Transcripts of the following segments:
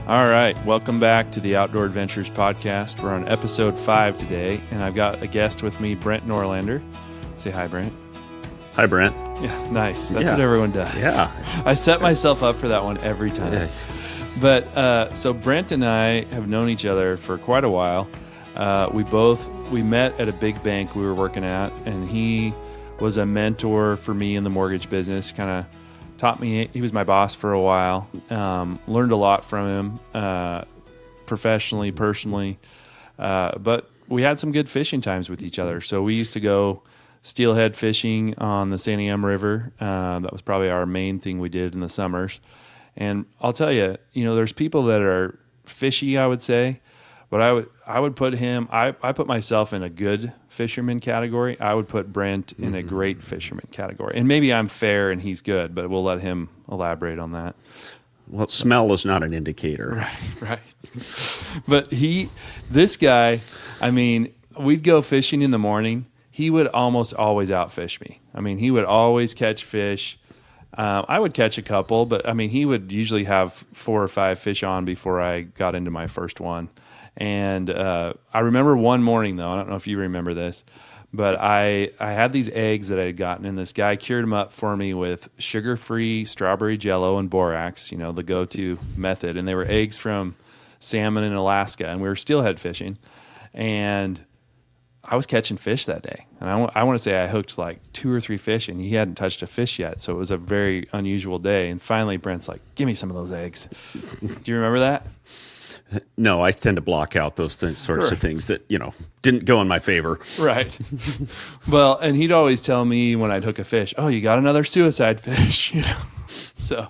All right, welcome back to the Outdoor Adventures podcast. We're on episode 5 today, and I've got a guest with me, Brent Norlander. Say hi, Brent. Hi, Brent. Yeah, nice. That's what everyone does. Yeah. I set myself up for that one every time. Yeah. But so Brent and I have known each other for quite a while. We met at a big bank we were working at, and he was a mentor for me in the mortgage business, kind of taught me. He was my boss for a while. Learned a lot from him, professionally, personally. But we had some good fishing times with each other. So we used to go steelhead fishing on the San Am River. That was probably our main thing we did in the summers. And I'll tell you, there's people that are fishy, I would say, but I would put him. I put myself in a good fisherman category. I would put Brent in a great fisherman category. And maybe I'm fair and he's good, but we'll let him elaborate on that. Well, smell is not an indicator. Right. But this guy, we'd go fishing in the morning. He would almost always outfish me. He would always catch fish. I would catch a couple, but he would usually have 4 or 5 fish on before I got into my first one. And I remember one morning, though, I don't know if you remember this, but I had these eggs that I had gotten, and this guy cured them up for me with sugar-free strawberry jello and borax, the go-to method. And they were eggs from salmon in Alaska, and we were steelhead fishing. And I was catching fish that day. And I want to say I hooked like 2 or 3 fish, and he hadn't touched a fish yet. So it was a very unusual day. And finally, Brent's like, give me some of those eggs. Do you remember that? No, I tend to block out those sorts of things that, didn't go in my favor. Right. Well, and he'd always tell me when I'd hook a fish, oh, you got another suicide fish, So,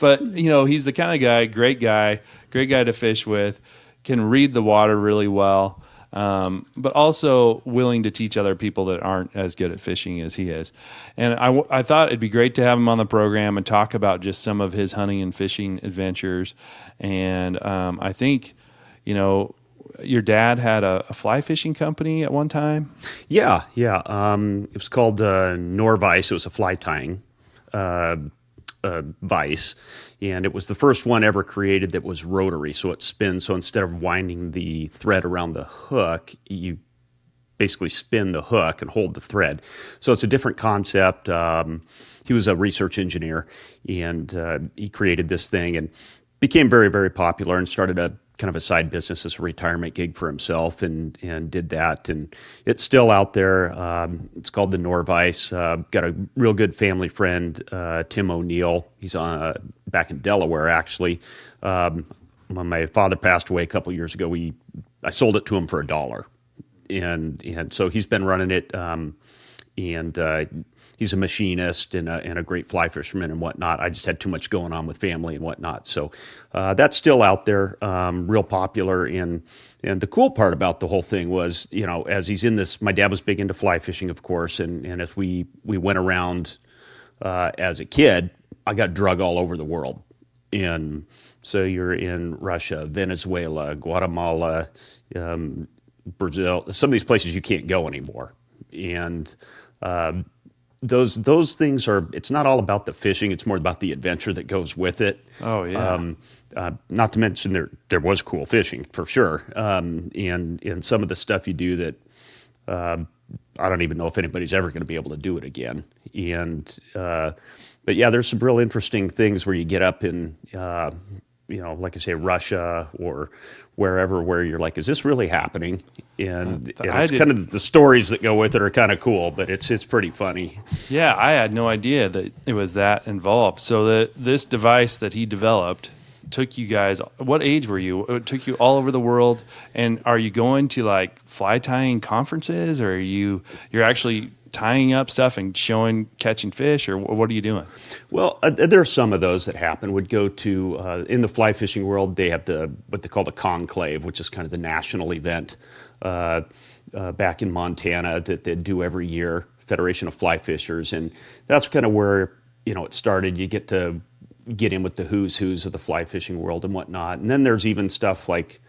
but, he's the kind of guy, great guy to fish with, can read the water really well. But also willing to teach other people that aren't as good at fishing as he is. And I thought it'd be great to have him on the program and talk about just some of his hunting and fishing adventures. And I think, your dad had a fly fishing company at one time? Yeah. It was called Norvice. It was a fly tying vise. And it was the first one ever created that was rotary, so it spins. So instead of winding the thread around the hook, you basically spin the hook and hold the thread. So it's a different concept. He was a research engineer, and he created this thing and became very, very popular and started a kind of a side business as a retirement gig for himself, and did that. And it's still out there. It's called the Norvice. Got a real good family friend, Tim O'Neill. He's back in Delaware, actually. When my father passed away a couple years ago, I sold it to him for $1. And so he's been running it, and he's a machinist and a great fly fisherman and whatnot. I just had too much going on with family and whatnot. So that's still out there, real popular. And the cool part about the whole thing was, as he's in this, my dad was big into fly fishing, of course. And as we went around as a kid, I got drug all over the world. And so you're in Russia, Venezuela, Guatemala, Brazil, some of these places you can't go anymore. And those things it's not all about the fishing. It's more about the adventure that goes with it. Oh, yeah. Not to mention there was cool fishing for sure. And some of the stuff you do that I don't even know if anybody's ever going to be able to do it again. But yeah, there's some real interesting things where you get up in, like I say, Russia or wherever, where you're like, is this really happening? And it's kind of the stories that go with it are kind of cool, but it's pretty funny. Yeah, I had no idea that it was that involved. So this device that he developed took you guys, what age were you? It took you all over the world. And are you going to like fly tying conferences, or you're actually tying up stuff and catching fish, or what are you doing? Well, there are some of those that happen. Would go to, in the fly fishing world, they have what they call the conclave, which is kind of the national event back in Montana that they do every year, Federation of Fly Fishers. And that's kind of where, it started. You get to get in with the who's of the fly fishing world and whatnot. And then there's even stuff like,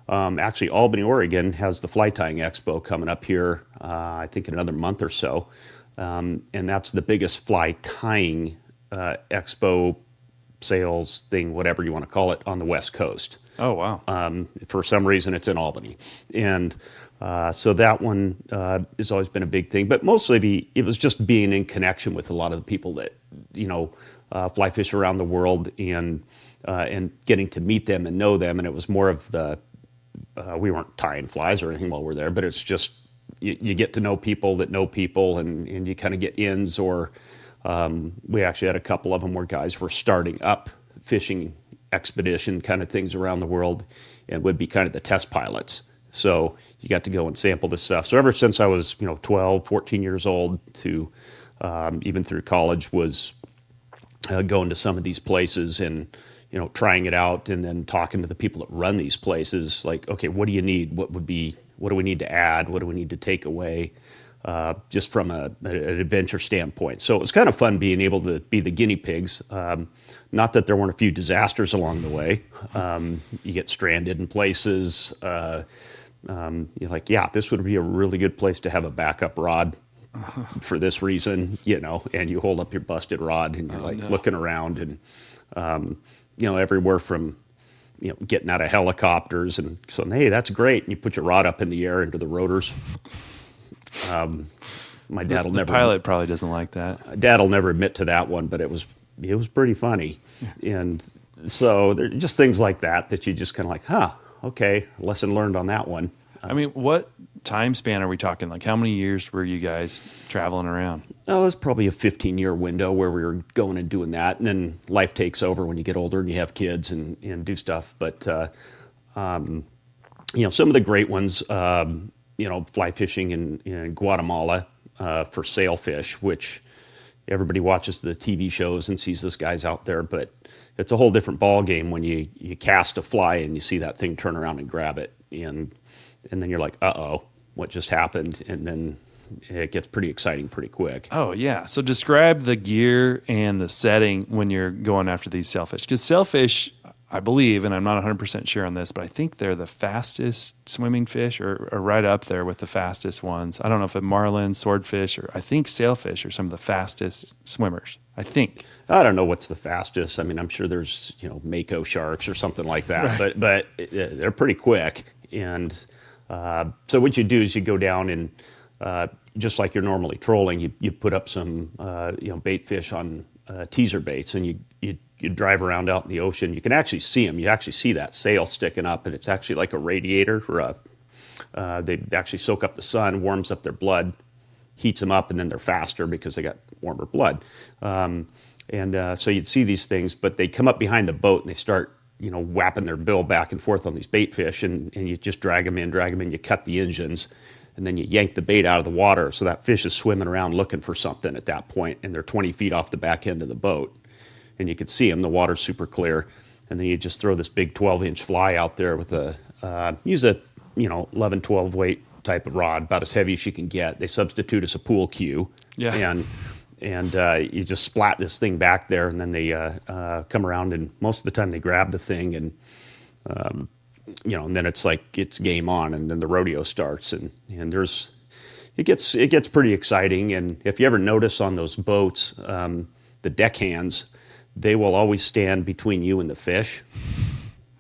actually Albany, Oregon has the Fly Tying Expo coming up here, I think in another month or so. And that's the biggest fly tying expo sales thing, whatever you want to call it, on the West Coast. Oh, wow. For some reason, it's in Albany. And so that one has always been a big thing. But mostly it was just being in connection with a lot of the people that, fly fish around the world and getting to meet them and know them. And it was more of we weren't tying flies or anything while we're there, but it's just you get to know people that know people, and you kind of get ins. Or we actually had a couple of them where guys were starting up fishing expedition kind of things around the world and would be kind of the test pilots. So you got to go and sample this stuff. So ever since I was 12, 14 years old to even through college was going to some of these places and trying it out, and then talking to the people that run these places, like, okay, what do you need? What do we need to add? What do we need to take away? Just from an adventure standpoint. So it was kind of fun being able to be the guinea pigs. Not that there weren't a few disasters along the way. You get stranded in places. You're like, yeah, this would be a really good place to have a backup rod for this reason, and you hold up your busted rod and you're looking around and, everywhere from, getting out of helicopters and so, hey, that's great. And you put your rod up in the air into the rotors. My dad will the never. Pilot probably doesn't like that. Dad will never admit to that one, but it was pretty funny, and so there are just things like that you just kind of like, okay, lesson learned on that one. I mean, what time span are we talking? Like, how many years were you guys traveling around? Oh, it was probably a 15-year window where we were going and doing that, and then life takes over when you get older and you have kids and do stuff. But some of the great ones. Fly fishing in Guatemala for sailfish, which everybody watches the TV shows and sees this guy's out there, but it's a whole different ball game when you cast a fly and you see that thing turn around and grab it, and then you're like, uh-oh, what just happened? And then it gets pretty exciting pretty quick. Oh, yeah. So describe the gear and the setting when you're going after these sailfish. Because sailfish, I believe, and I'm not 100% sure on this, but I think they're the fastest swimming fish or right up there with the fastest ones. I don't know if it's marlin, swordfish, or I think sailfish are some of the fastest swimmers. I think. I don't know what's the fastest. I mean, I'm sure there's, mako sharks or something like that, right. but they're pretty quick. And so what you do is you go down and just like you're normally trolling, you put up some, bait fish on teaser baits, and you drive around out in the ocean. You can actually see them. You actually see that sail sticking up, and it's actually like a radiator. They actually soak up the sun, warms up their blood, heats them up, and then they're faster because they got warmer blood. So you'd see these things, but they come up behind the boat and they start, whapping their bill back and forth on these bait fish, and you just drag them in, you cut the engines, and then you yank the bait out of the water. So that fish is swimming around looking for something at that point, and they're 20 feet off the back end of the boat. And you could see them, the water's super clear. And then you just throw this big 12-inch fly out there with use a 11, 12 weight type of rod, about as heavy as you can get. They substitute as a pool cue. Yeah. And you just splat this thing back there, and then they come around, and most of the time they grab the thing, and and then it's like it's game on, and then the rodeo starts, and it gets pretty exciting. And if you ever notice on those boats, the deckhands, they will always stand between you and the fish.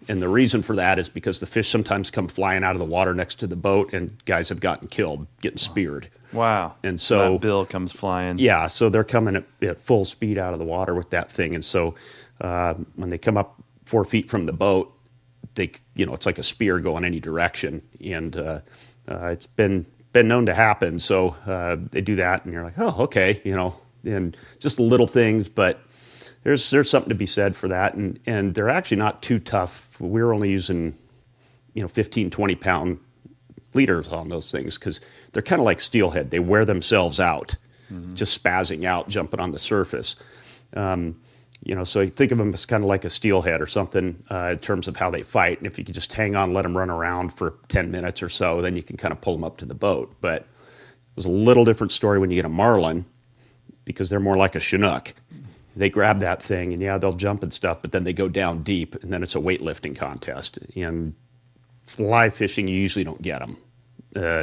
And the reason for that is because the fish sometimes come flying out of the water next to the boat, and guys have gotten killed, getting speared. Wow. And so that bill comes flying. Yeah, so they're coming at full speed out of the water with that thing. And so when they come up 4 feet from the boat, it's like a spear going any direction. And it's been known to happen. So they do that, and you're like, oh, okay, and just little things, but there's something to be said for that. And they're actually not too tough. We're only using, 15, 20 pound leaders on those things, because they're kind of like steelhead. They wear themselves out, just spazzing out, jumping on the surface. So you think of them as kind of like a steelhead or something in terms of how they fight. And if you could just hang on, let them run around for 10 minutes or so, then you can kind of pull them up to the boat. But it's a little different story when you get a marlin, because they're more like a Chinook. They grab that thing, and they'll jump and stuff, but then they go down deep, and then it's a weightlifting contest. And fly fishing, you usually don't get them.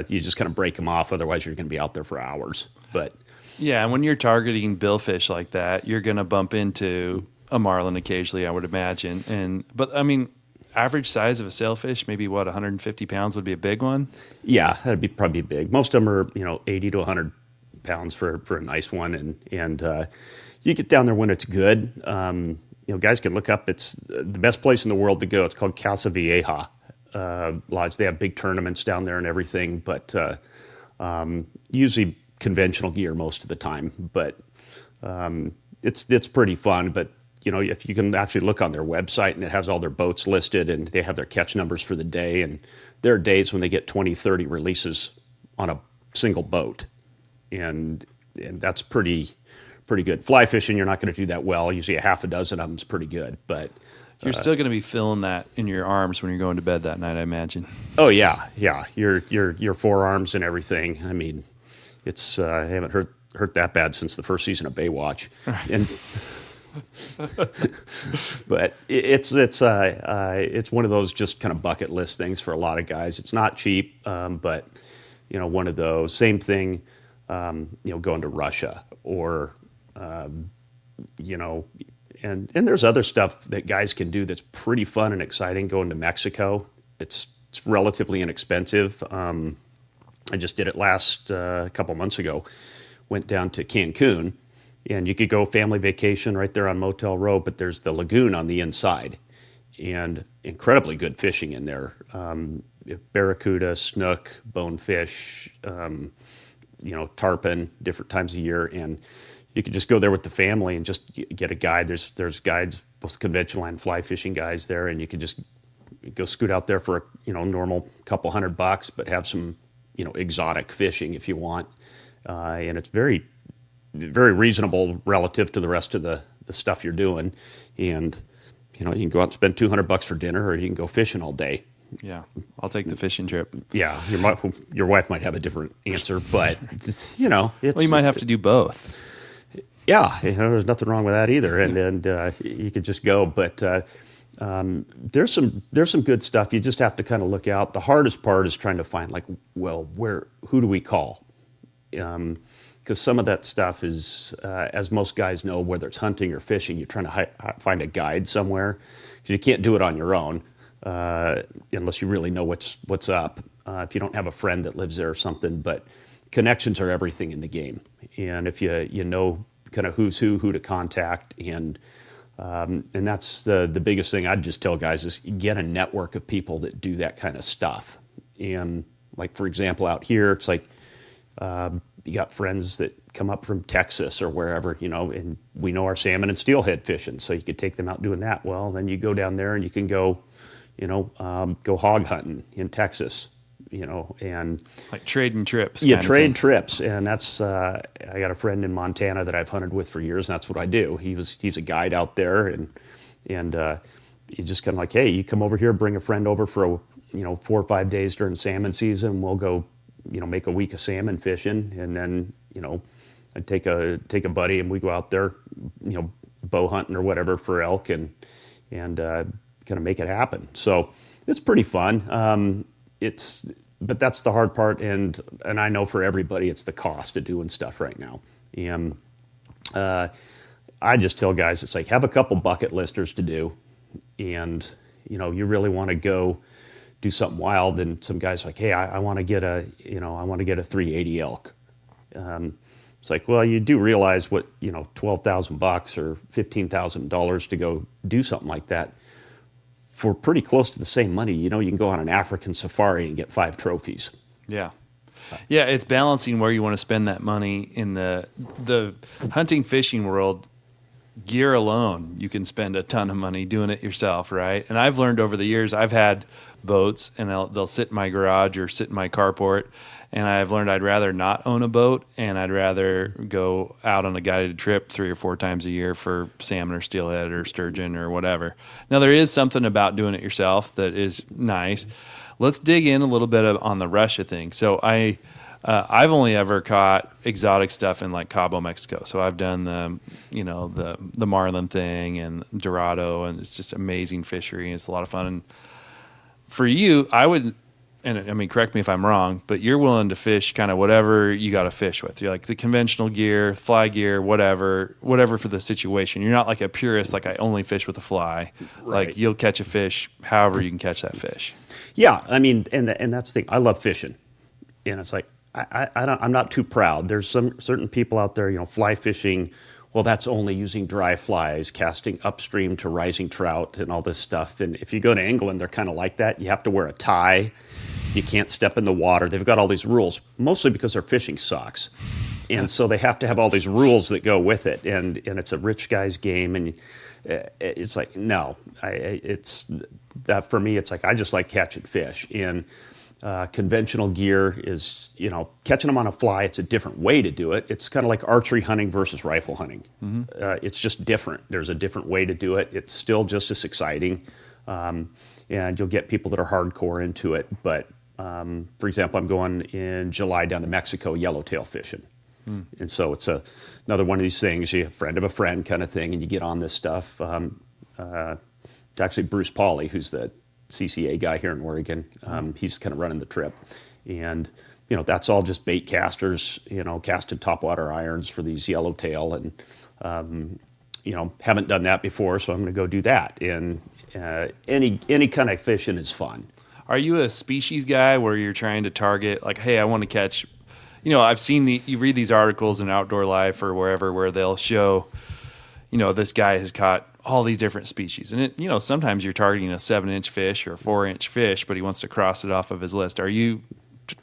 You just kind of break them off, otherwise you're going to be out there for hours. But yeah, and when you're targeting billfish like that, you're going to bump into a marlin occasionally, I would imagine. But I mean, average size of a sailfish, maybe 150 pounds would be a big one. Yeah, that'd be probably big. Most of them are 80 to 100 pounds for a nice one, and you get down there when it's good. Guys can look up. It's the best place in the world to go. It's called Casa Vieja Lodge. They have big tournaments down there and everything, but usually conventional gear most of the time. But it's pretty fun. But if you can actually look on their website, and it has all their boats listed, and they have their catch numbers for the day, and there are days when they get 20, 30 releases on a single boat, and that's pretty good. Fly fishing, you're not going to do that well. Usually a half a dozen of them is pretty good, but you're still going to be feeling that in your arms when you're going to bed that night, I imagine. Oh yeah, your forearms and everything. I mean, it's I haven't hurt that bad since the first season of Baywatch, and but it's one of those just kind of bucket list things for a lot of guys. It's not cheap, but one of those. Same thing, going to Russia or and there's other stuff that guys can do that's pretty fun and exciting. Going to Mexico, it's relatively inexpensive. I just did it last a couple months ago. Went down to Cancun, and you could go family vacation right there on Motel Row, but there's the lagoon on the inside, and incredibly good fishing in there. Barracuda, snook, bonefish, tarpon, different times of year, and you could just go there with the family and just get a guide. There's guides, both conventional and fly fishing guys there, and you could just go scoot out there for a normal couple $100, but have some exotic fishing if you want, and it's very, very reasonable relative to the rest of the stuff you're doing, and you can go out and spend $200 for dinner, or you can go fishing all day. Yeah, I'll take the fishing trip. Yeah, your wife might have a different answer, but it's, well, you might have to do both. Yeah, there's nothing wrong with that either, and you could just go. But there's some good stuff. You just have to kind of look out. The hardest part is trying to find who do we call? Because some of that stuff is, as most guys know, whether it's hunting or fishing, you're trying to find a guide somewhere, because you can't do it on your own unless you really know what's up. If you don't have a friend that lives there or something, but connections are everything in the game, and if you know kind of who's who to contact, and that's the biggest thing I'd just tell guys is get a network of people that do that kind of stuff. And like, for example, out here, it's like you got friends that come up from Texas or wherever, and we know our salmon and steelhead fishing, so you could take them out doing that. Well, then you go down there and you can go, go hog hunting in Texas. And like trading trips. Yeah, trade trips, and that's I got a friend in Montana that I've hunted with for years, and that's what I do. He's a guide out there, and you just kind of like, hey, you come over here, bring a friend over for 4 or 5 days during salmon season. We'll go, make a week of salmon fishing, and then I take a buddy and we go out there, bow hunting or whatever for elk, and kind of make it happen. So it's pretty fun. But that's the hard part, and I know for everybody it's the cost of doing stuff right now. And I just tell guys, it's like, have a couple bucket listers to do, and you really want to go do something wild, and some guys are like, hey, I want to get a 380 elk. It's like, well, you do realize what $12,000 or $15,000 to go do something like that. For pretty close to the same money, you can go on an African safari and get 5 trophies. Yeah. Yeah, it's balancing where you want to spend that money. In the hunting fishing world, gear alone, you can spend a ton of money doing it yourself, right? And I've learned over the years, I've had boats, and they'll sit in my garage or sit in my carport, and I've learned I'd rather not own a boat, and I'd rather go out on a guided trip 3 or 4 times a year for salmon or steelhead or sturgeon or whatever. Now, there is something about doing it yourself that is nice. Let's dig in a little bit on the Russia thing. So I've only ever caught exotic stuff in like Cabo, Mexico. So I've done the marlin thing and Dorado, and it's just amazing fishery, and it's a lot of fun. And for you, I would and I mean, correct me if I'm wrong, but you're willing to fish kind of whatever you got to fish with. You're like the conventional gear, fly gear, whatever for the situation. You're not like a purist, like I only fish with a fly. Right. Like you'll catch a fish however you can catch that fish. Yeah, I mean, and that's the thing. I love fishing, and it's like I'm not too proud. There's some certain people out there, fly fishing. Well, that's only using dry flies, casting upstream to rising trout, and all this stuff. And if you go to England, they're kind of like that. You have to wear a tie. You can't step in the water. They've got all these rules, mostly because their fishing sucks. And so they have to have all these rules that go with it. And it's a rich guy's game. And it's like, no, it's that for me, it's like, I just like catching fish. And conventional gear is, catching them on a fly. It's a different way to do it. It's kind of like archery hunting versus rifle hunting. Mm-hmm. It's just different. There's a different way to do it. It's still just as exciting. And you'll get people that are hardcore into it. But for example, I'm going in July down to Mexico yellowtail fishing. Mm. And so it's another one of these things, you friend of a friend kind of thing, and you get on this stuff. It's actually Bruce Pauly, who's the CCA guy here in Oregon. He's kind of running the trip. And, that's all just bait casters, casting topwater irons for these yellowtail. And, haven't done that before, so I'm going to go do that. And any kind of fishing is fun. Are you a species guy where you're trying to target, like, hey, I want to catch, I've seen you read these articles in Outdoor Life or wherever where they'll show, this guy has caught all these different species. And it, sometimes you're targeting a 7-inch fish or a 4-inch fish, but he wants to cross it off of his list. Are you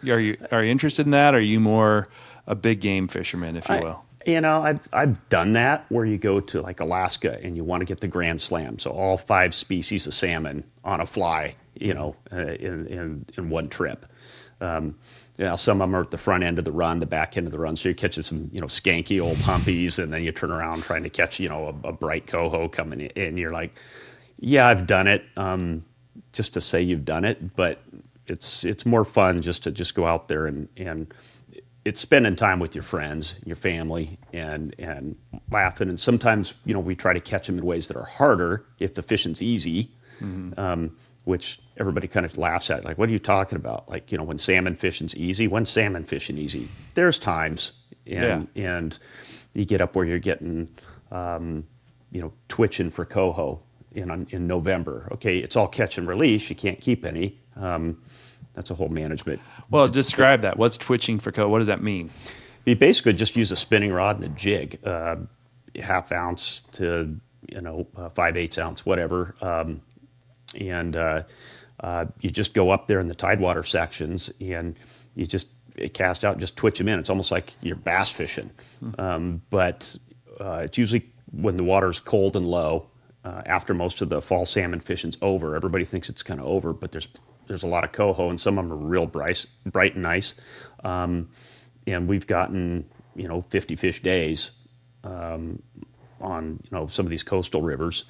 interested in that? Or are you more a big game fisherman, if you will? I've done that where you go to like Alaska and you want to get the Grand Slam, so all 5 species of salmon on a fly, in one trip. Some of them are at the front end of the run, the back end of the run, so you're catching some, skanky old humpies, and then you turn around trying to catch, a bright coho coming in, and you're like, yeah, I've done it, just to say you've done it, but it's more fun just to go out there and it's spending time with your friends, your family, and laughing. And sometimes, we try to catch them in ways that are harder if the fishing's easy, mm-hmm. Which everybody kind of laughs at. Like, what are you talking about? Like, when salmon fishing's easy? When's salmon fishing easy? There's times. And you get up where you're getting, twitching for coho in November. Okay, it's all catch and release. You can't keep any. That's a whole management. Well, describe that. What's twitching for coho? What does that mean? You basically just use a spinning rod and a jig, 1/2 ounce to 5/8 ounce, whatever, and you just go up there in the tidewater sections and you just cast out, just twitch them in. It's almost like you're bass fishing, but it's usually when the water's cold and low. After most of the fall salmon fishing's over, everybody thinks it's kind of over, but there's a lot of coho, and some of them are real bright and nice. And we've gotten, 50 fish days on, some of these coastal rivers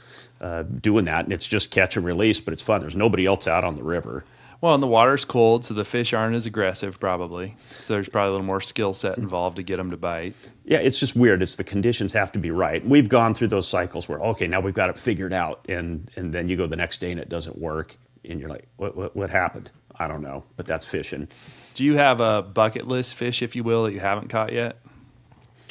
doing that. And it's just catch and release, but it's fun. There's nobody else out on the river. Well, and the water's cold, so the fish aren't as aggressive probably. So there's probably a little more skill set involved to get them to bite. Yeah, it's just weird. It's the conditions have to be right. We've gone through those cycles where, okay, now we've got it figured out. And then you go the next day and it doesn't work. And you're like, what happened? I don't know, but that's fishing. Do you have a bucket list fish, if you will, that you haven't caught yet?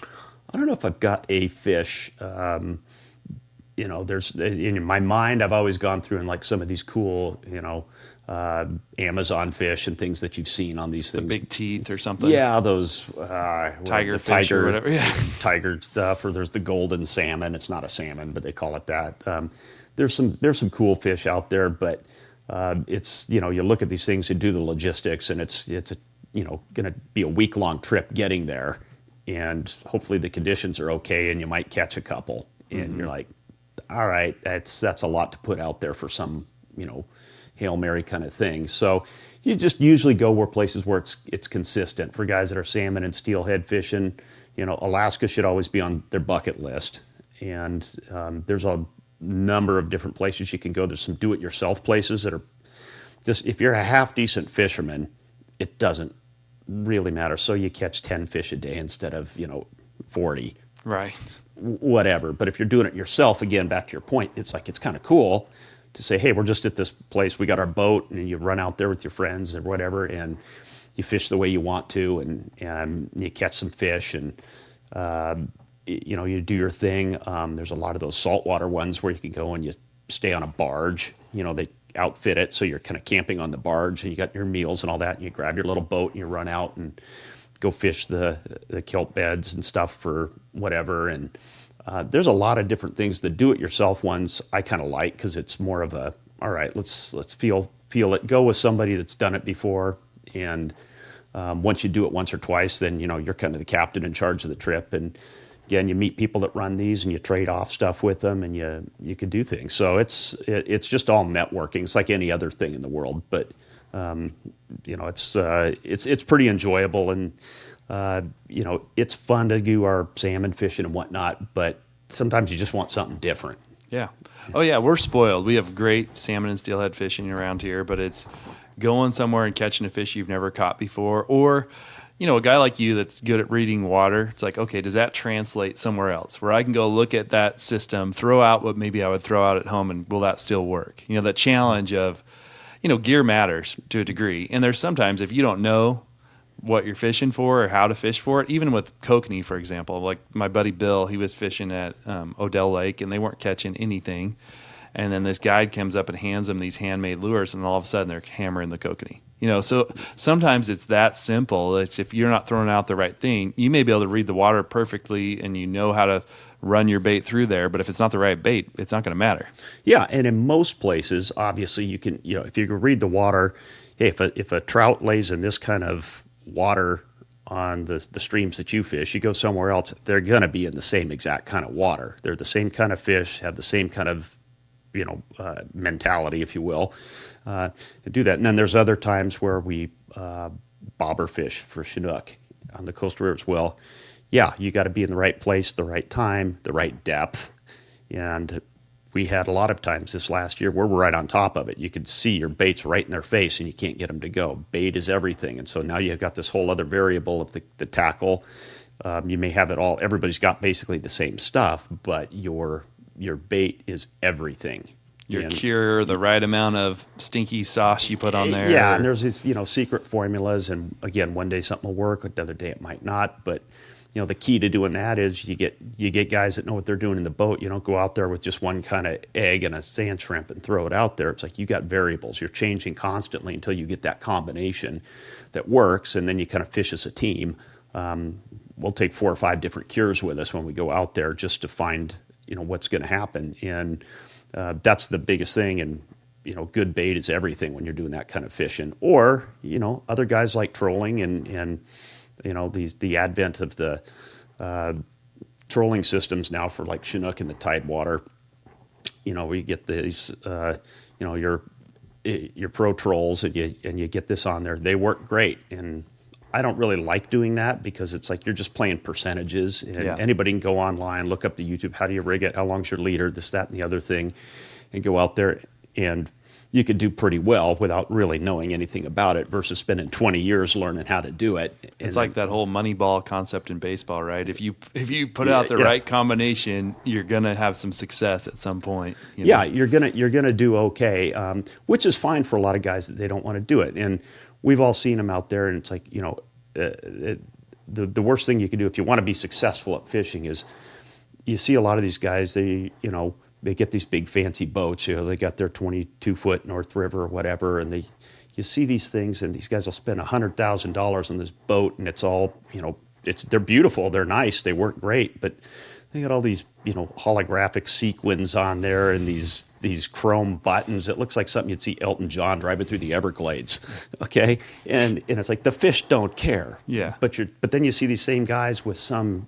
I don't know if I've got a fish. There's in my mind, I've always gone through and like some of these cool, Amazon fish and things that you've seen on these things. The big teeth or something. Yeah, those tiger fish or whatever. Yeah. Tiger stuff, or there's the golden salmon. It's not a salmon, but they call it that. There's some cool fish out there, but it's you look at these things and do the logistics, and it's going to be a week-long trip getting there, and hopefully the conditions are okay, and you might catch a couple, and mm-hmm. You're like, all right, that's a lot to put out there for some Hail Mary kind of thing. So you just usually go places where it's consistent. For guys that are salmon and steelhead fishing, Alaska should always be on their bucket list, and there's a number of different places you can go. There's some do-it-yourself places that are just, if you're a half-decent fisherman, it doesn't really matter. So you catch 10 fish a day instead of 40. Right. Whatever. But if you're doing it yourself, again, back to your point, it's like it's kind of cool. to say, hey, we're just at this place. We got our boat, and you run out there with your friends or whatever, and you fish the way you want to, and you catch some fish, and you do your thing. There's a lot of those saltwater ones where you can go and you stay on a barge. They outfit it so you're kind of camping on the barge, and you got your meals and all that, and you grab your little boat and you run out and go fish the kelp beds and stuff for whatever. And there's a lot of different things. The do-it-yourself ones I kind of like because it's more of a, all right, let's feel it. Go with somebody that's done it before, and once you do it once or twice, then you're kind of the captain in charge of the trip. And again, you meet people that run these, and you trade off stuff with them, and you can do things. So it's just all networking. It's like any other thing in the world, but it's pretty enjoyable, and it's fun to do our salmon fishing and whatnot. But sometimes you just want something different. Yeah. Oh yeah, we're spoiled. We have great salmon and steelhead fishing around here, but it's going somewhere and catching a fish you've never caught before, or a guy like you that's good at reading water. It's like, okay, does that translate somewhere else where I can go look at that system, throw out what maybe I would throw out at home, and will that still work? That challenge of, gear matters to a degree. And there's sometimes if you don't know what you're fishing for or how to fish for it, even with kokanee, for example, like my buddy Bill, he was fishing at Odell Lake, and they weren't catching anything. And then this guide comes up and hands them these handmade lures, and all of a sudden they're hammering the kokanee. So sometimes it's that simple. It's if you're not throwing out the right thing, you may be able to read the water perfectly and how to run your bait through there. But if it's not the right bait, it's not going to matter. Yeah, and in most places, obviously, you can, if you can read the water, hey, if a trout lays in this kind of water on the streams that you fish, you go somewhere else, they're going to be in the same exact kind of water. They're the same kind of fish, have the same kind of mentality, if you will, and do that. And then there's other times where we bobber fish for Chinook on the coastal rivers. Well, yeah, you got to be in the right place, the right time, the right depth. And we had a lot of times this last year where we're right on top of it. You could see your baits right in their face, and you can't get them to go. Bait is everything. And so now you've got this whole other variable of the tackle. You may have it all. Everybody's got basically the same stuff, but your bait is everything. Your cure, the right amount of stinky sauce you put on there. Yeah, and there's these secret formulas, and again, one day something will work, another day it might not. But the key to doing that is you get guys that know what they're doing in the boat. You don't go out there with just one kind of egg and a sand shrimp and throw it out there. It's like you got variables. You're changing constantly until you get that combination that works, and then you kind of fish as a team. We'll take 4 or 5 different cures with us when we go out there just to find what's going to happen. And that's the biggest thing. And good bait is everything when you're doing that kind of fishing. Or other guys like trolling and the advent of the trolling systems now for like Chinook in the Tidewater. We get these your pro trolls, and you get this on there. They work great, and I don't really like doing that because it's like you're just playing percentages, and anybody can go online, look up the YouTube, how do you rig it, how long's your leader, this, that, and the other thing, and go out there, and you could do pretty well without really knowing anything about it versus spending 20 years learning how to do it. It's like that whole Moneyball concept in baseball, right? If you put out the right combination, you're gonna have some success at some point. Yeah, you're gonna do okay, which is fine for a lot of guys that they don't want to do it. And we've all seen them out there, and it's like the worst thing you can do if you want to be successful at fishing is you see a lot of these guys, they get these big fancy boats, they got their 22-foot North River or whatever, and you see these things, and these guys will spend $100,000 on this boat, and it's all, they're beautiful, they're nice, they work great, but they got all these, holographic sequins on there and these chrome buttons. It looks like something you'd see Elton John driving through the Everglades, okay? And it's like the fish don't care. Yeah. But then you see these same guys with some,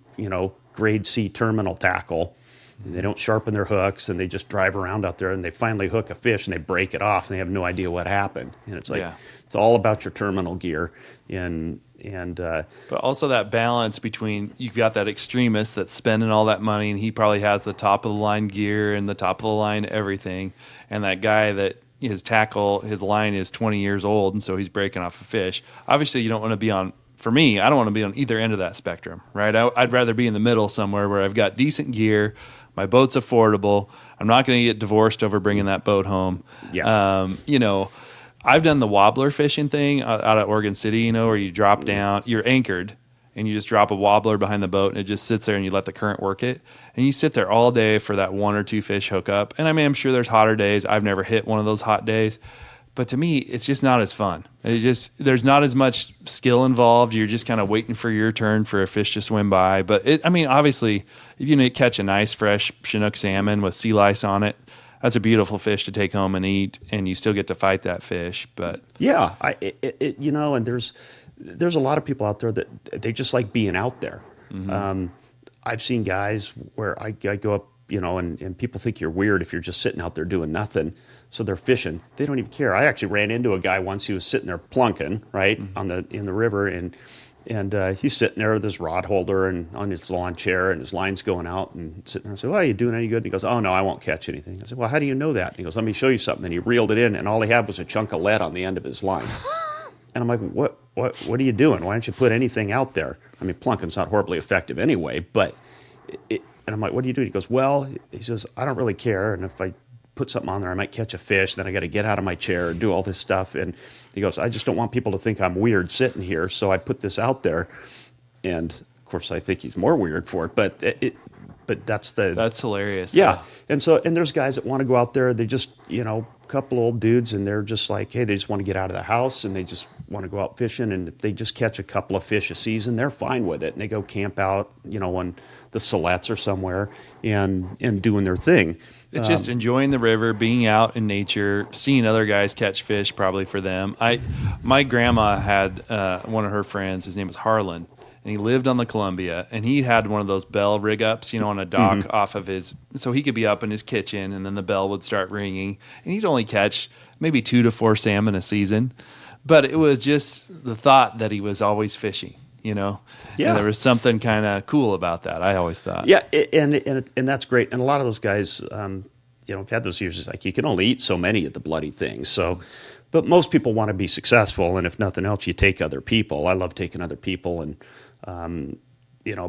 grade C terminal tackle, and they don't sharpen their hooks, and they just drive around out there, and they finally hook a fish, and they break it off, and they have no idea what happened. And it's like it's all about your terminal gear, but also that balance between you've got that extremist that's spending all that money, and he probably has the top of the line gear and the top of the line everything, and that guy that his line is 20 years old, and so he's breaking off a fish. Obviously, you don't want to be on. For me, I don't want to be on either end of that spectrum, right? I'd rather be in the middle somewhere where I've got decent gear. My boat's affordable. I'm not going to get divorced over bringing that boat home. Yeah. I've done the wobbler fishing thing out at Oregon City, where you drop down, you're anchored, and you just drop a wobbler behind the boat, and it just sits there, and you let the current work it. And you sit there all day for that 1 or 2 fish hook up. And I mean, I'm sure there's hotter days. I've never hit one of those hot days. But to me, it's just not as fun. There's not as much skill involved. You're just kind of waiting for your turn for a fish to swim by. But obviously, if you catch a nice fresh Chinook salmon with sea lice on it, that's a beautiful fish to take home and eat, and you still get to fight that fish. But yeah, and there's a lot of people out there that they just like being out there. I've seen guys where I go up, and people think you're weird if you're just sitting out there doing nothing. So they're fishing. They don't even care. I actually ran into a guy once. He was sitting there plunking right in the river, and he's sitting there with his rod holder and on his lawn chair, and his line's going out, and sitting there. I said, "Well, are you doing any good?" And he goes, "Oh no, I won't catch anything." I said, "Well, how do you know that?" And he goes, "Let me show you something." And he reeled it in, and all he had was a chunk of lead on the end of his line. And I'm like, "What are you doing? Why don't you put anything out there?" I mean, plunking's not horribly effective anyway, but and I'm like, "What are you doing?" He goes, "Well," he says, "I don't really care, and if I put something on there, I might catch a fish. Then I got to get out of my chair and do all this stuff." And he goes, "I just don't want people to think I'm weird sitting here, so I put this out there." And of course, I think he's more weird for it. But that's hilarious. Yeah, and there's guys that want to go out there. They just a couple old dudes, and they're just like, hey, they just want to get out of the house, and they just want to go out fishing. And if they just catch a couple of fish a season, they're fine with it. And they go camp out, on the Silettes or somewhere, and doing their thing. It's just enjoying the river, being out in nature, seeing other guys catch fish. Probably for them. My grandma had one of her friends. His name was Harlan. And he lived on the Columbia, and he had one of those bell rig ups, on a dock off of his, so he could be up in his kitchen, and then the bell would start ringing, and he'd only catch maybe 2 to 4 salmon a season, but it was just the thought that he was always fishing, Yeah. And there was something kind of cool about that, I always thought. Yeah, and that's great, and a lot of those guys, have had those years. It's like you can only eat so many of the bloody things, so. But most people want to be successful, and if nothing else, you take other people. I love taking other people, and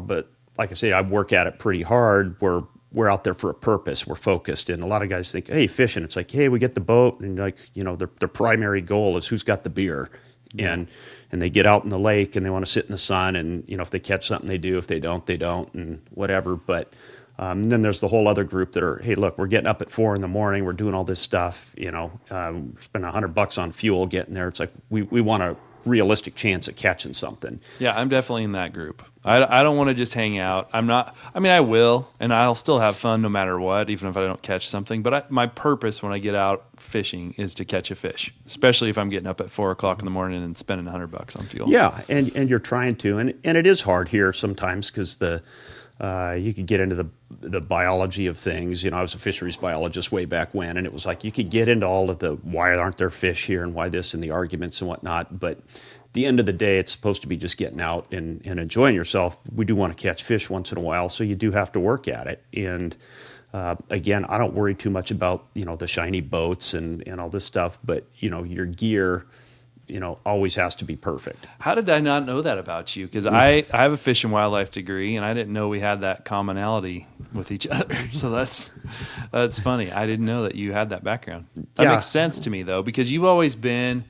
but like I say, I work at it pretty hard. We're out there for a purpose. We're focused, and a lot of guys think, hey, fishing. It's like, hey, we get the boat, and their primary goal is who's got the beer, and they get out in the lake, and they want to sit in the sun, and if they catch something, they do. If they don't, they don't, and whatever. But then there's the whole other group that are, hey, look, we're getting up at 4 a.m. We're doing all this stuff. Spend $100 on fuel getting there. It's like we want a realistic chance at catching something. Yeah, I'm definitely in that group. I don't want to just hang out. I will, and I'll still have fun no matter what, even if I don't catch something. But my purpose when I get out fishing is to catch a fish, especially if I'm getting up at 4 o'clock in the morning and spending $100 on fuel. Yeah, and you're trying to, and it is hard here sometimes because you could get into the biology of things. I was a fisheries biologist way back when, and it was like you could get into all of the why aren't there fish here and why this and the arguments and whatnot. But at the end of the day, it's supposed to be just getting out and enjoying yourself. We do want to catch fish once in a while, so you do have to work at it. And again, I don't worry too much about the shiny boats and all this stuff, but your gear always has to be perfect. How did I not know that about you? Because I have a fish and wildlife degree, and I didn't know we had that commonality with each other. So that's funny. I didn't know that you had that background. That makes sense to me, though, because you've always been,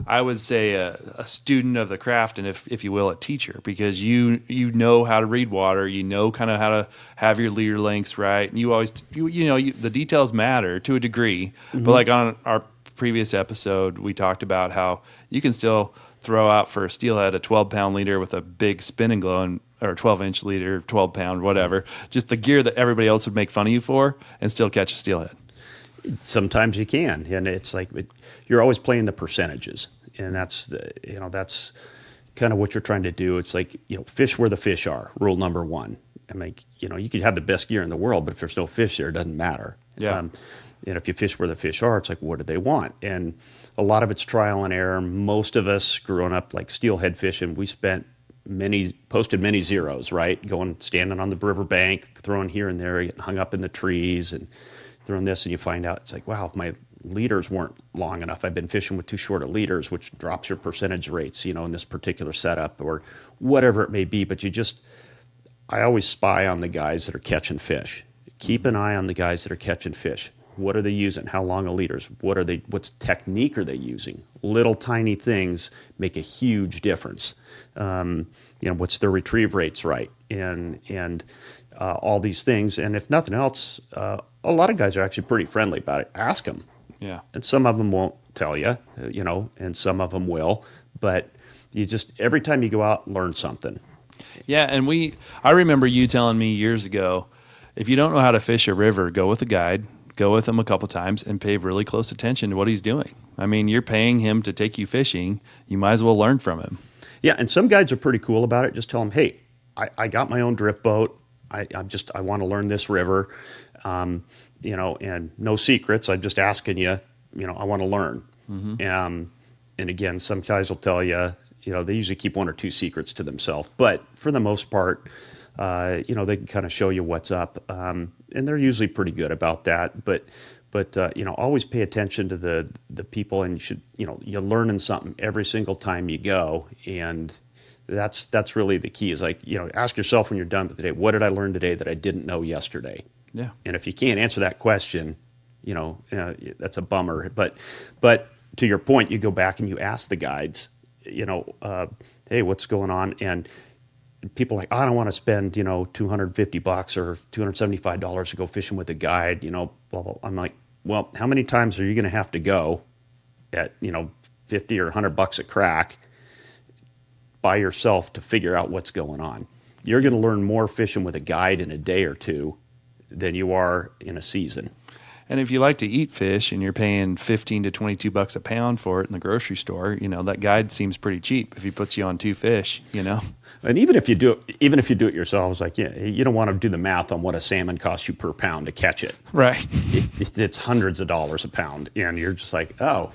I would say, a student of the craft, and if you will, a teacher, because you know how to read water, kind of how to have your leader lengths right, and you always, the details matter to a degree, but like on our previous episode, we talked about how you can still throw out for a steelhead a 12-pound leader with a big spin and glow, or a 12-inch leader, 12-pound, whatever, just the gear that everybody else would make fun of you for, and still catch a steelhead. Sometimes you can, and it's like you're always playing the percentages, and that's kind of what you're trying to do. It's like fish where the fish are. Rule number 1. I mean, you could have the best gear in the world, but if there's no fish there, it doesn't matter. Yeah. And if you fish where the fish are, it's like, what do they want? And a lot of it's trial and error. Most of us growing up like steelhead fishing, we posted many zeros, right? Standing on the riverbank, throwing here and there, getting hung up in the trees and throwing this, and you find out, it's like, wow, if my leaders weren't long enough, I've been fishing with too short of leaders, which drops your percentage rates, in this particular setup or whatever it may be. But I always spy on the guys that are catching fish, Keep an eye on the guys that are catching fish. What are they using? How long are leaders? What's technique are they using? Little tiny things make a huge difference. What's their retrieve rates right? And all these things. And if nothing else, a lot of guys are actually pretty friendly about it. Ask them. Yeah. And some of them won't tell you, and some of them will. But you just, every time you go out, learn something. Yeah, and I remember you telling me years ago, if you don't know how to fish a river, go with a guide, go with him a couple times, and pay really close attention to what he's doing. I mean, you're paying him to take you fishing. You might as well learn from him. Yeah, and some guides are pretty cool about it. Just tell them, hey, I got my own drift boat. I want to learn this river, and no secrets. I'm just asking you, I want to learn. Mm-hmm. And again, some guys will tell you, they usually keep one or two secrets to themselves. But for the most part, they can kind of show you what's up. And they're usually pretty good about that. But always pay attention to the people, and you should, you're learning something every single time you go. And that's really the key is ask yourself when you're done with the day, what did I learn today that I didn't know yesterday? Yeah. And if you can't answer that question, that's a bummer. But to your point, you go back and you ask the guides, hey, what's going on? And people are like, I don't want to spend, $250 or $275 to go fishing with a guide, blah, blah. I'm like, well, how many times are you going to have to go at, 50 or $100 a crack by yourself to figure out what's going on? You're going to learn more fishing with a guide in a day or two than you are in a season. And if you like to eat fish and you're paying $15 to $22 a pound for it in the grocery store, that guide seems pretty cheap if he puts you on 2 fish, And even if you do it yourself, it's like, you don't want to do the math on what a salmon costs you per pound to catch it. Right. It's hundreds of dollars a pound, and you're just like, oh,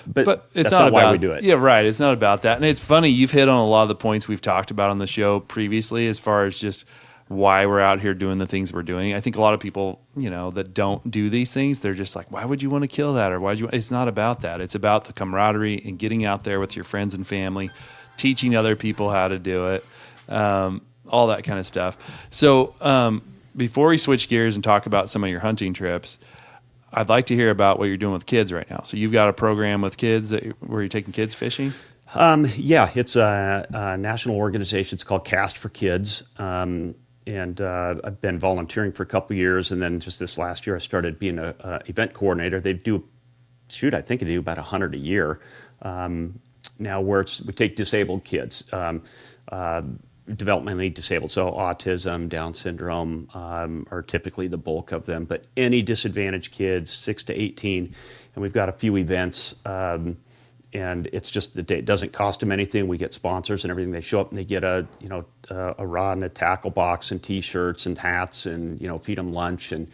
but it's that's not about why we do it. Yeah, right. It's not about that. And it's funny, you've hit on a lot of the points we've talked about on the show previously as far as just why we're out here doing the things we're doing. I think a lot of people, that don't do these things, they're just like, why would you want to kill that? Or it's not about that. It's about the camaraderie and getting out there with your friends and family, teaching other people how to do it, all that kind of stuff. So before we switch gears and talk about some of your hunting trips, I'd like to hear about what you're doing with kids right now. So you've got a program with kids where you're taking kids fishing? Yeah, it's a national organization. It's called Cast for Kids. And I've been volunteering for a couple of years, and then just this last year I started being an event coordinator. They do, I think they do about 100 a year now, where we take disabled kids, developmentally disabled, so autism, Down syndrome are typically the bulk of them, but any disadvantaged kids, 6 to 18, and we've got a few events. And it's just it doesn't cost them anything. We get sponsors and everything. They show up and they get a rod and a tackle box and T-shirts and hats and feed them lunch. And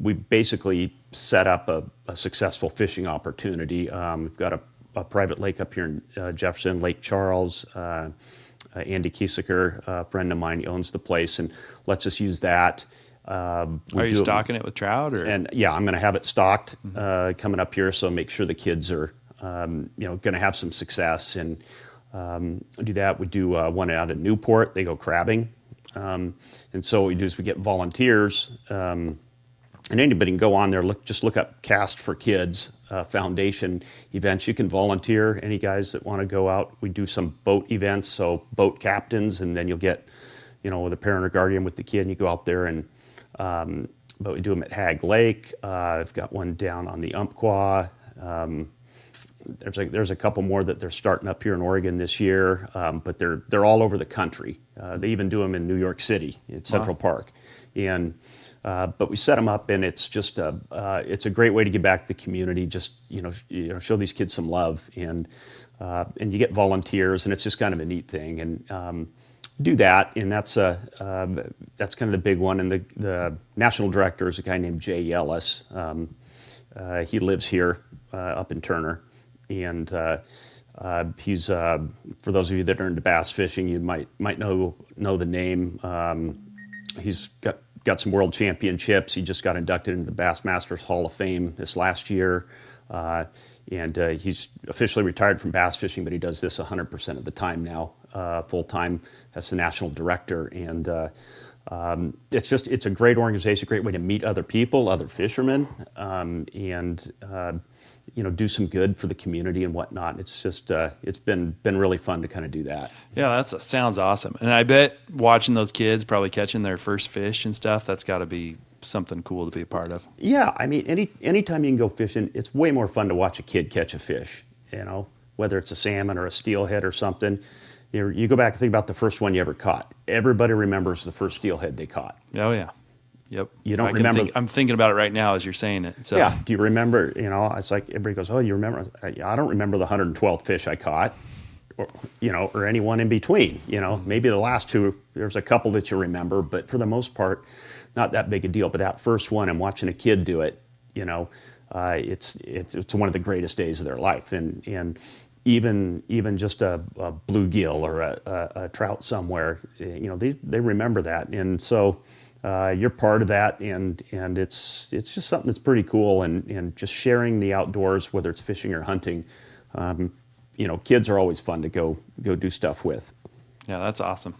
we basically set up a successful fishing opportunity. We've got a private lake up here in Jefferson, Lake Charles. Andy Kiesecker, a friend of mine, he owns the place and lets us use that. Are you stocking it with trout? And yeah, I'm going to have it stocked coming up here. So make sure the kids are going to have some success and do that. We do one out at Newport. They go crabbing. And so what we do is we get volunteers, and anybody can go on there, just look up Cast for Kids Foundation events. You can volunteer, any guys that want to go out. We do some boat events, so boat captains, and then you'll get, with a parent or guardian with the kid, and you go out there and, but we do them at Hag Lake. I've got one down on the Umpqua. There's a couple more that they're starting up here in Oregon this year, but they're all over the country. They even do them in New York City at Central Park, and but we set them up, and it's just it's a great way to give back to the community. Just show these kids some love, and you get volunteers, and it's just kind of a neat thing, and do that, and that's kind of the big one. And the national director is a guy named Jay Ellis. He lives here up in Turner. And he's for those of you that are into bass fishing, you might know the name. He's got some world championships. He just got inducted into the Bassmasters Hall of Fame this last year, and he's officially retired from bass fishing, but he does this 100% of the time now, full time. That's the national director, and It's a great organization, a great way to meet other people, other fishermen, and do some good for the community and whatnot. It's just it's been really fun to kind of do that. Yeah, sounds awesome. And I bet watching those kids probably catching their first fish and stuff, that's got to be something cool to be a part of. Yeah, I mean, anytime you can go fishing, it's way more fun to watch a kid catch a fish. Whether it's a salmon or a steelhead or something. You go back and think about the first one you ever caught. Everybody remembers the first steelhead they caught. Oh yeah, yep. You don't remember. I'm thinking about it right now as you're saying it. So. Yeah. Do you remember? It's like everybody goes, "Oh, you remember?" I don't remember the 112th fish I caught, or anyone in between. Maybe the last two. There's a couple that you remember, but for the most part, not that big a deal. But that first one, and watching a kid do it, it's one of the greatest days of their life, and even just a bluegill or a trout somewhere, they remember that, and so you're part of that, and it's just something that's pretty cool, and just sharing the outdoors, whether it's fishing or hunting. Kids are always fun to go do stuff with. Yeah, that's awesome.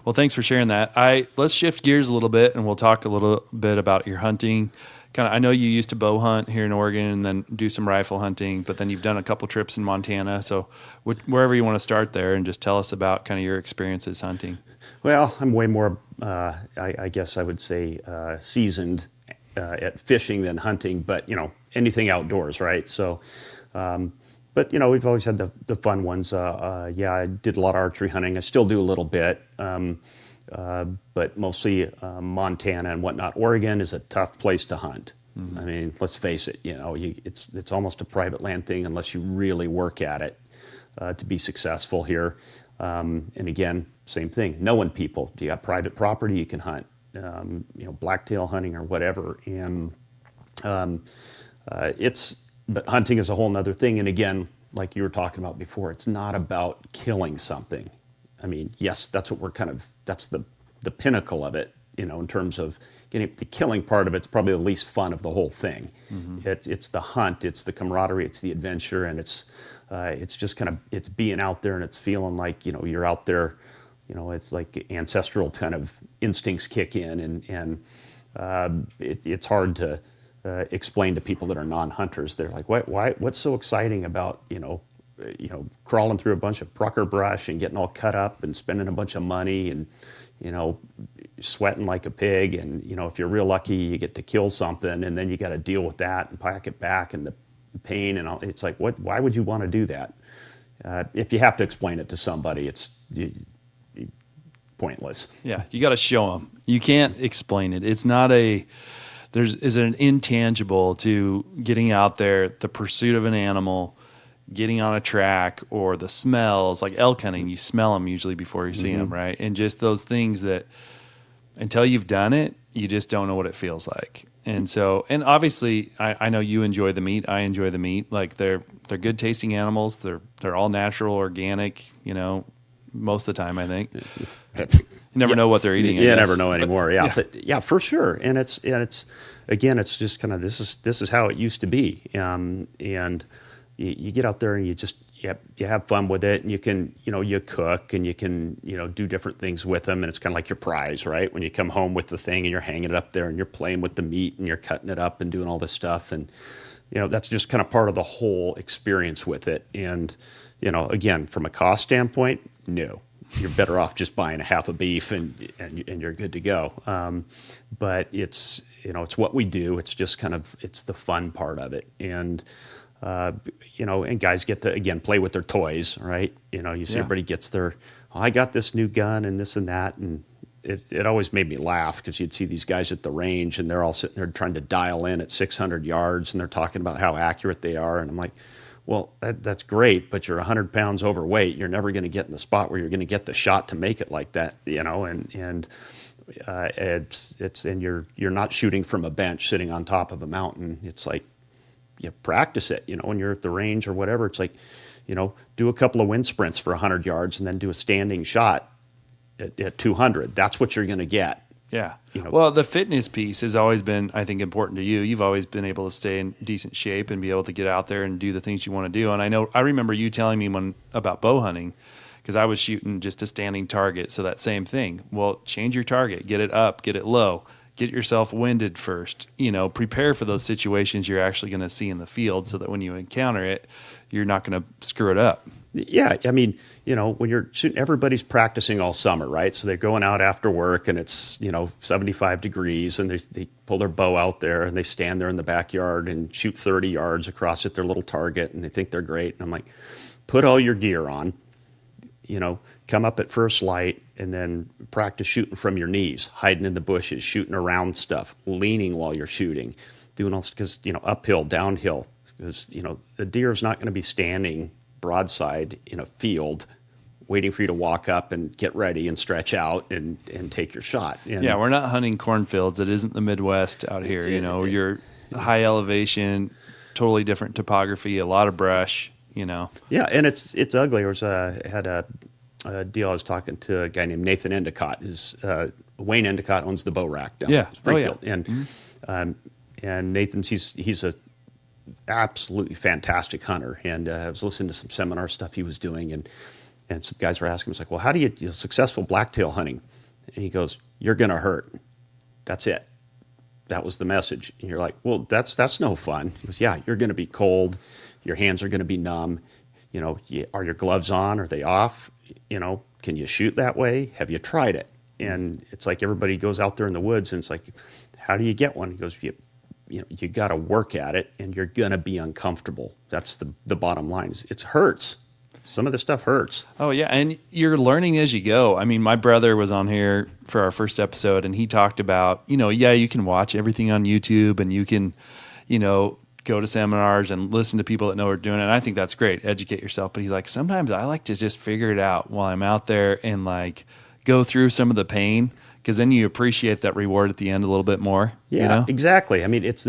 Well, thanks for sharing that. Let's shift gears a little bit, and we'll talk a little bit about your hunting. I know you used to bow hunt here in Oregon and then do some rifle hunting, but then you've done a couple trips in Montana. So wherever you want to start there, and just tell us about kind of your experiences hunting. Well, I'm way more, I guess I would say, seasoned at fishing than hunting, but, anything outdoors, right? So, but, we've always had the fun ones. I did a lot of archery hunting. I still do a little bit. But mostly Montana and whatnot. Oregon is a tough place to hunt. Mm-hmm. I mean, let's face it. It's almost a private land thing unless you really work at it to be successful here. And again, same thing. Knowing people. Do you have private property you can hunt? Blacktail hunting or whatever. And but hunting is a whole nother thing. And again, like you were talking about before, it's not about killing something. I mean, yes, that's what that's the pinnacle of it, in terms of getting the killing part of it's probably the least fun of the whole thing. Mm-hmm. It's the hunt, it's the camaraderie, it's the adventure, and it's just it's being out there, and it's feeling like, you're out there, it's like ancestral kind of instincts kick in, and it's hard to explain to people that are non-hunters. They're like, what's so exciting about, crawling through a bunch of pucker brush and getting all cut up and spending a bunch of money and, sweating like a pig. And, if you're real lucky, you get to kill something, and then you got to deal with that and pack it back and the pain and all. It's like, why would you want to do that? If you have to explain it to somebody, it's pointless. Yeah. You got to show them. You can't explain it. It's not is an intangible to getting out there, the pursuit of an animal, getting on a track, or the smells, like elk hunting. You smell them usually before you see them, right? And just those things that until you've done it, you just don't know what it feels like. And so, and obviously, I know you enjoy the meat. I enjoy the meat. Like they're good tasting animals. They're all natural, organic. Most of the time, I think. You never know what they're eating. You never know anymore. But, for sure. And it's again, it's just kind of this is how it used to be. And you get out there and you have fun with it, and you can, you cook, and you can, do different things with them. And it's kind of like your prize, right? When you come home with the thing and you're hanging it up there and you're playing with the meat and you're cutting it up and doing all this stuff. And, that's just kind of part of the whole experience with it. And, again, from a cost standpoint, no, you're better off just buying a half a beef and you're good to go. But it's what we do. It's just it's the fun part of it. And, and guys get to, again, play with their toys, right? You see everybody gets I got this new gun and this and that. And it always made me laugh, because you'd see these guys at the range and they're all sitting there trying to dial in at 600 yards, and they're talking about how accurate they are. And I'm like, well, that's great, but you're 100 pounds overweight. You're never going to get in the spot where you're going to get the shot to make it like that, and and you're not shooting from a bench sitting on top of a mountain. It's like, you practice it, when you're at the range or whatever. It's like, do a couple of wind sprints for 100 yards and then do a standing shot at 200. That's what you're going to get. Yeah. Well, the fitness piece has always been, I think, important to you. You've always been able to stay in decent shape and be able to get out there and do the things you want to do. And I remember you telling me about bow hunting, because I was shooting just a standing target. So that same thing. Well, change your target, get it up, get it low, get yourself winded first. Prepare for those situations you're actually going to see in the field, so that when you encounter it, you're not going to screw it up. Yeah, I mean, when you're shooting, everybody's practicing all summer, right? So they're going out after work and it's, 75 degrees and they pull their bow out there and they stand there in the backyard and shoot 30 yards across at their little target and they think they're great. And I'm like, put all your gear on, come up at first light and then practice shooting from your knees, hiding in the bushes, shooting around stuff, leaning while you're shooting, doing all, because, uphill, downhill, because, the deer's not going to be standing broadside in a field waiting for you to walk up and get ready and stretch out and take your shot. And yeah, we're not hunting cornfields. It isn't the Midwest out here. You're high elevation, totally different topography, a lot of brush, Yeah, and it's ugly. I had a deal. I was talking to a guy named Nathan Endicott. Wayne Endicott owns the Bow Rack down in Springfield. Oh, yeah. And Nathan's he's a absolutely fantastic hunter, and I was listening to some seminar stuff he was doing, and some guys were asking him, like, well, how do you successful blacktail hunting? And he goes, you're going to hurt. That's it. That was the message. And you're like, well, that's no fun. He goes, yeah, you're going to be cold. Your hands are going to be numb. Are your gloves on? Are they off? Can you shoot that way? Have you tried it? And it's like everybody goes out there in the woods, and it's like, how do you get one? He goes, you got to work at it, and you're going to be uncomfortable. That's the bottom line. It hurts. Some of the stuff hurts. Oh, yeah, and you're learning as you go. I mean, my brother was on here for our first episode, and he talked about, you can watch everything on YouTube, and you can, go to seminars and listen to people that know what they're doing, and I think that's great. Educate yourself. But he's like, sometimes I like to just figure it out while I'm out there and, go through some of the pain, because then you appreciate that reward at the end a little bit more. Yeah, exactly. I mean, it's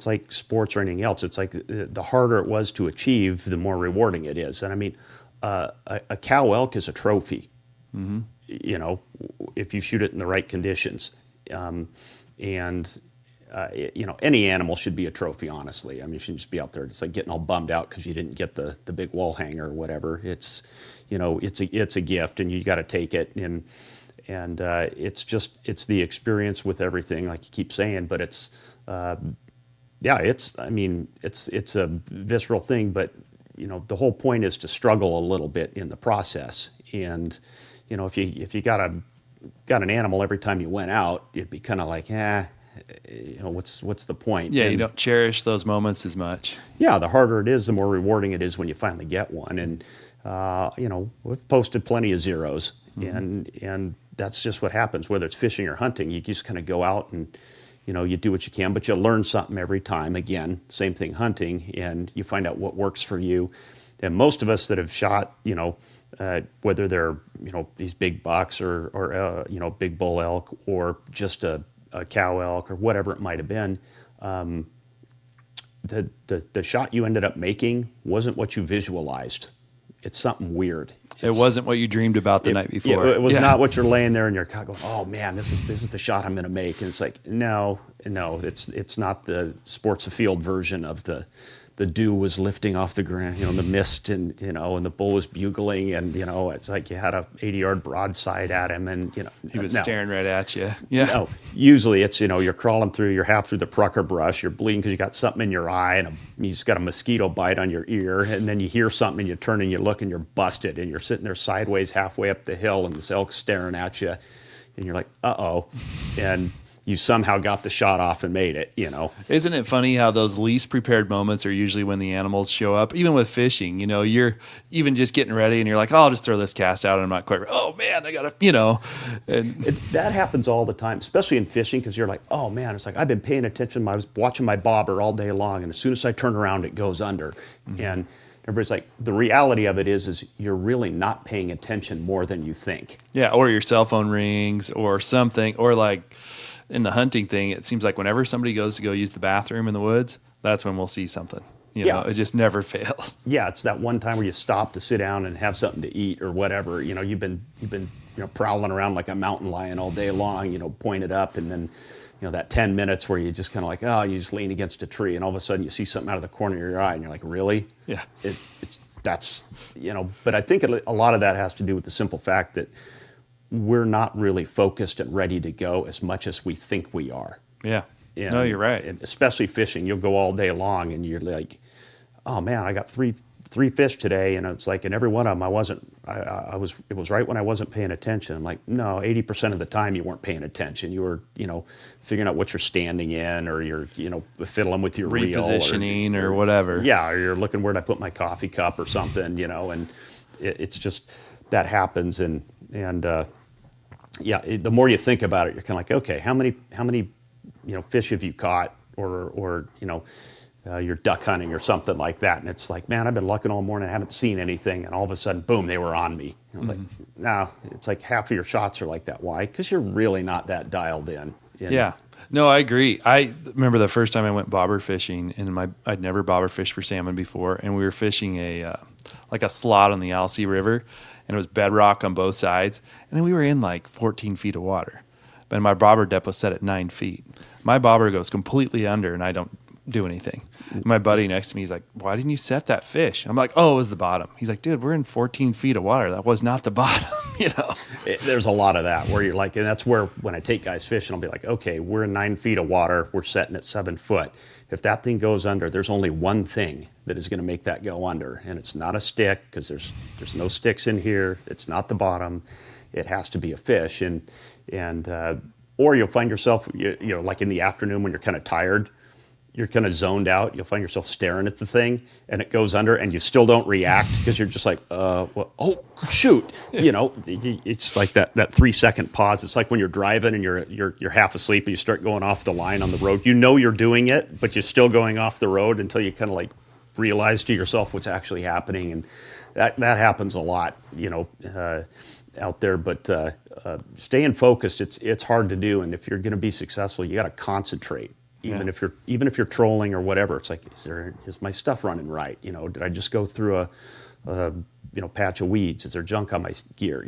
like sports or anything else. It's like the harder it was to achieve, the more rewarding it is. And I mean, a cow elk is a trophy, if you shoot it in the right conditions. Any animal should be a trophy, honestly. I mean, you shouldn't just be out there just like getting all bummed out because you didn't get the big wall hanger or whatever. It's a gift, and you got to take it. And it's the experience with everything, like you keep saying. But it's a visceral thing. But the whole point is to struggle a little bit in the process. And if you got an animal every time you went out, it'd be kind of like, what's the point? Yeah, you don't cherish those moments as much. Yeah, the harder it is, the more rewarding it is when you finally get one. And we've posted plenty of zeros, and that's just what happens. Whether it's fishing or hunting, you just kind of go out and you do what you can, but you learn something every time. Again, same thing hunting, and you find out what works for you. And most of us that have shot, whether they're these big bucks or big bull elk or just a cow elk or whatever it might have been, the shot you ended up making wasn't what you visualized. It's something weird. It wasn't what you dreamed about the night before. It was not what you're laying there in your car going, oh man, this is the shot I'm going to make. And it's like, no, it's not the sports afield version of the dew was lifting off the ground, the mist, and and the bull was bugling, and it's like you had a 80-yard broadside at him, and he was staring right at you. Yeah. No, usually it's you're crawling through, you're half through the pucker brush, you're bleeding because you got something in your eye, and you just got a mosquito bite on your ear, and then you hear something, and you turn and you look, and you're busted, and you're sitting there sideways halfway up the hill, and this elk's staring at you, and you're like, uh-oh, and you somehow got the shot off and made it, Isn't it funny how those least prepared moments are usually when the animals show up? Even with fishing, you're even just getting ready and you're like, oh, I'll just throw this cast out and I'm not quite, oh man, I got to, that happens all the time, especially in fishing, because you're like, oh man, it's like I've been paying attention. I was watching my bobber all day long, and as soon as I turn around, it goes under. Mm-hmm. And everybody's like, the reality of it is you're really not paying attention more than you think. Yeah, or your cell phone rings or something, or like, in the hunting thing, it seems like whenever somebody goes to go use the bathroom in the woods, that's when we'll see something. It just never fails. Yeah, it's that one time where you stop to sit down and have something to eat or whatever. You've been prowling around like a mountain lion all day long, pointed up, and then that 10 minutes where you just kind of like, you just lean against a tree, and all of a sudden you see something out of the corner of your eye, and you're like, really? Yeah. It's that's, but I think a lot of that has to do with the simple fact that we're not really focused and ready to go as much as we think we are. Yeah. No, you're right. And especially fishing, you'll go all day long and you're like, oh man, I got three fish today, and it's like, and every one of them, it was right when I wasn't paying attention. I'm like, no, 80% of the time you weren't paying attention. You were, figuring out what you're standing in, or you're, fiddling with your repositioning reel, or whatever. Yeah, or you're looking where'd I put my coffee cup or something, and it's just that happens, and the more you think about it, you're kind of like, okay, how many fish have you caught, or you're duck hunting or something like that, and it's like, man, I've been looking all morning, I haven't seen anything, and all of a sudden, boom, they were on me. Like, no, it's like half of your shots are like that. Why? Because you're really not that dialed in. Yeah. No, I agree. I remember the first time I went bobber fishing, and I'd never bobber fished for salmon before, and we were fishing a slot on the Alsea River, and it was bedrock on both sides, and then we were in like 14 feet of water, but my bobber depth was set at 9 feet. My bobber goes completely under, and I don't do anything. My buddy next to me, he's like, why didn't you set that fish? I'm like, oh, it was the bottom. He's like, dude, we're in 14 feet of water. That was not the bottom. There's a lot of that where you're like, and that's where when I take guys fishing, I'll be like, okay, we're in 9 feet of water, we're setting at 7 foot. If that thing goes under, there's only one thing that is going to make that go under, and it's not a stick, because there's no sticks in here. It's not the bottom. It has to be a fish, or you'll find yourself, like in the afternoon when you're kind of tired, you're kind of zoned out. You'll find yourself staring at the thing, and it goes under, and you still don't react because you're just like, oh shoot, It's like that 3-second pause. It's like when you're driving and you're half asleep and you start going off the line on the road. You're doing it, but you're still going off the road until you kind of like realize to yourself what's actually happening, and that happens a lot, out there. But staying focused, it's hard to do, and if you're going to be successful, you got to concentrate. Even if you're trolling or whatever, it's like, is my stuff running right? Did I just go through a patch of weeds? Is there junk on my gear?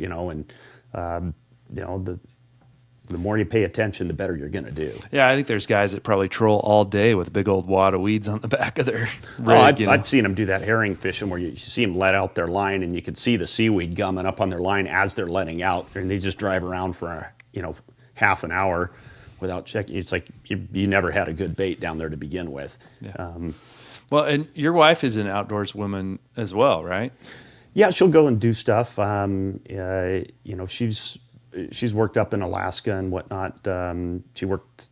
The more you pay attention, the better you're going to do. Yeah, I think there's guys that probably troll all day with a big old wad of weeds on the back of their rig. I've seen them do that herring fishing where you see them let out their line, and you can see the seaweed gumming up on their line as they're letting out, and they just drive around for half an hour without checking. It's like you never had a good bait down there to begin with. Yeah. Well, and your wife is an outdoors woman as well, right? Yeah, she'll go and do stuff. She's worked up in Alaska and whatnot. She worked,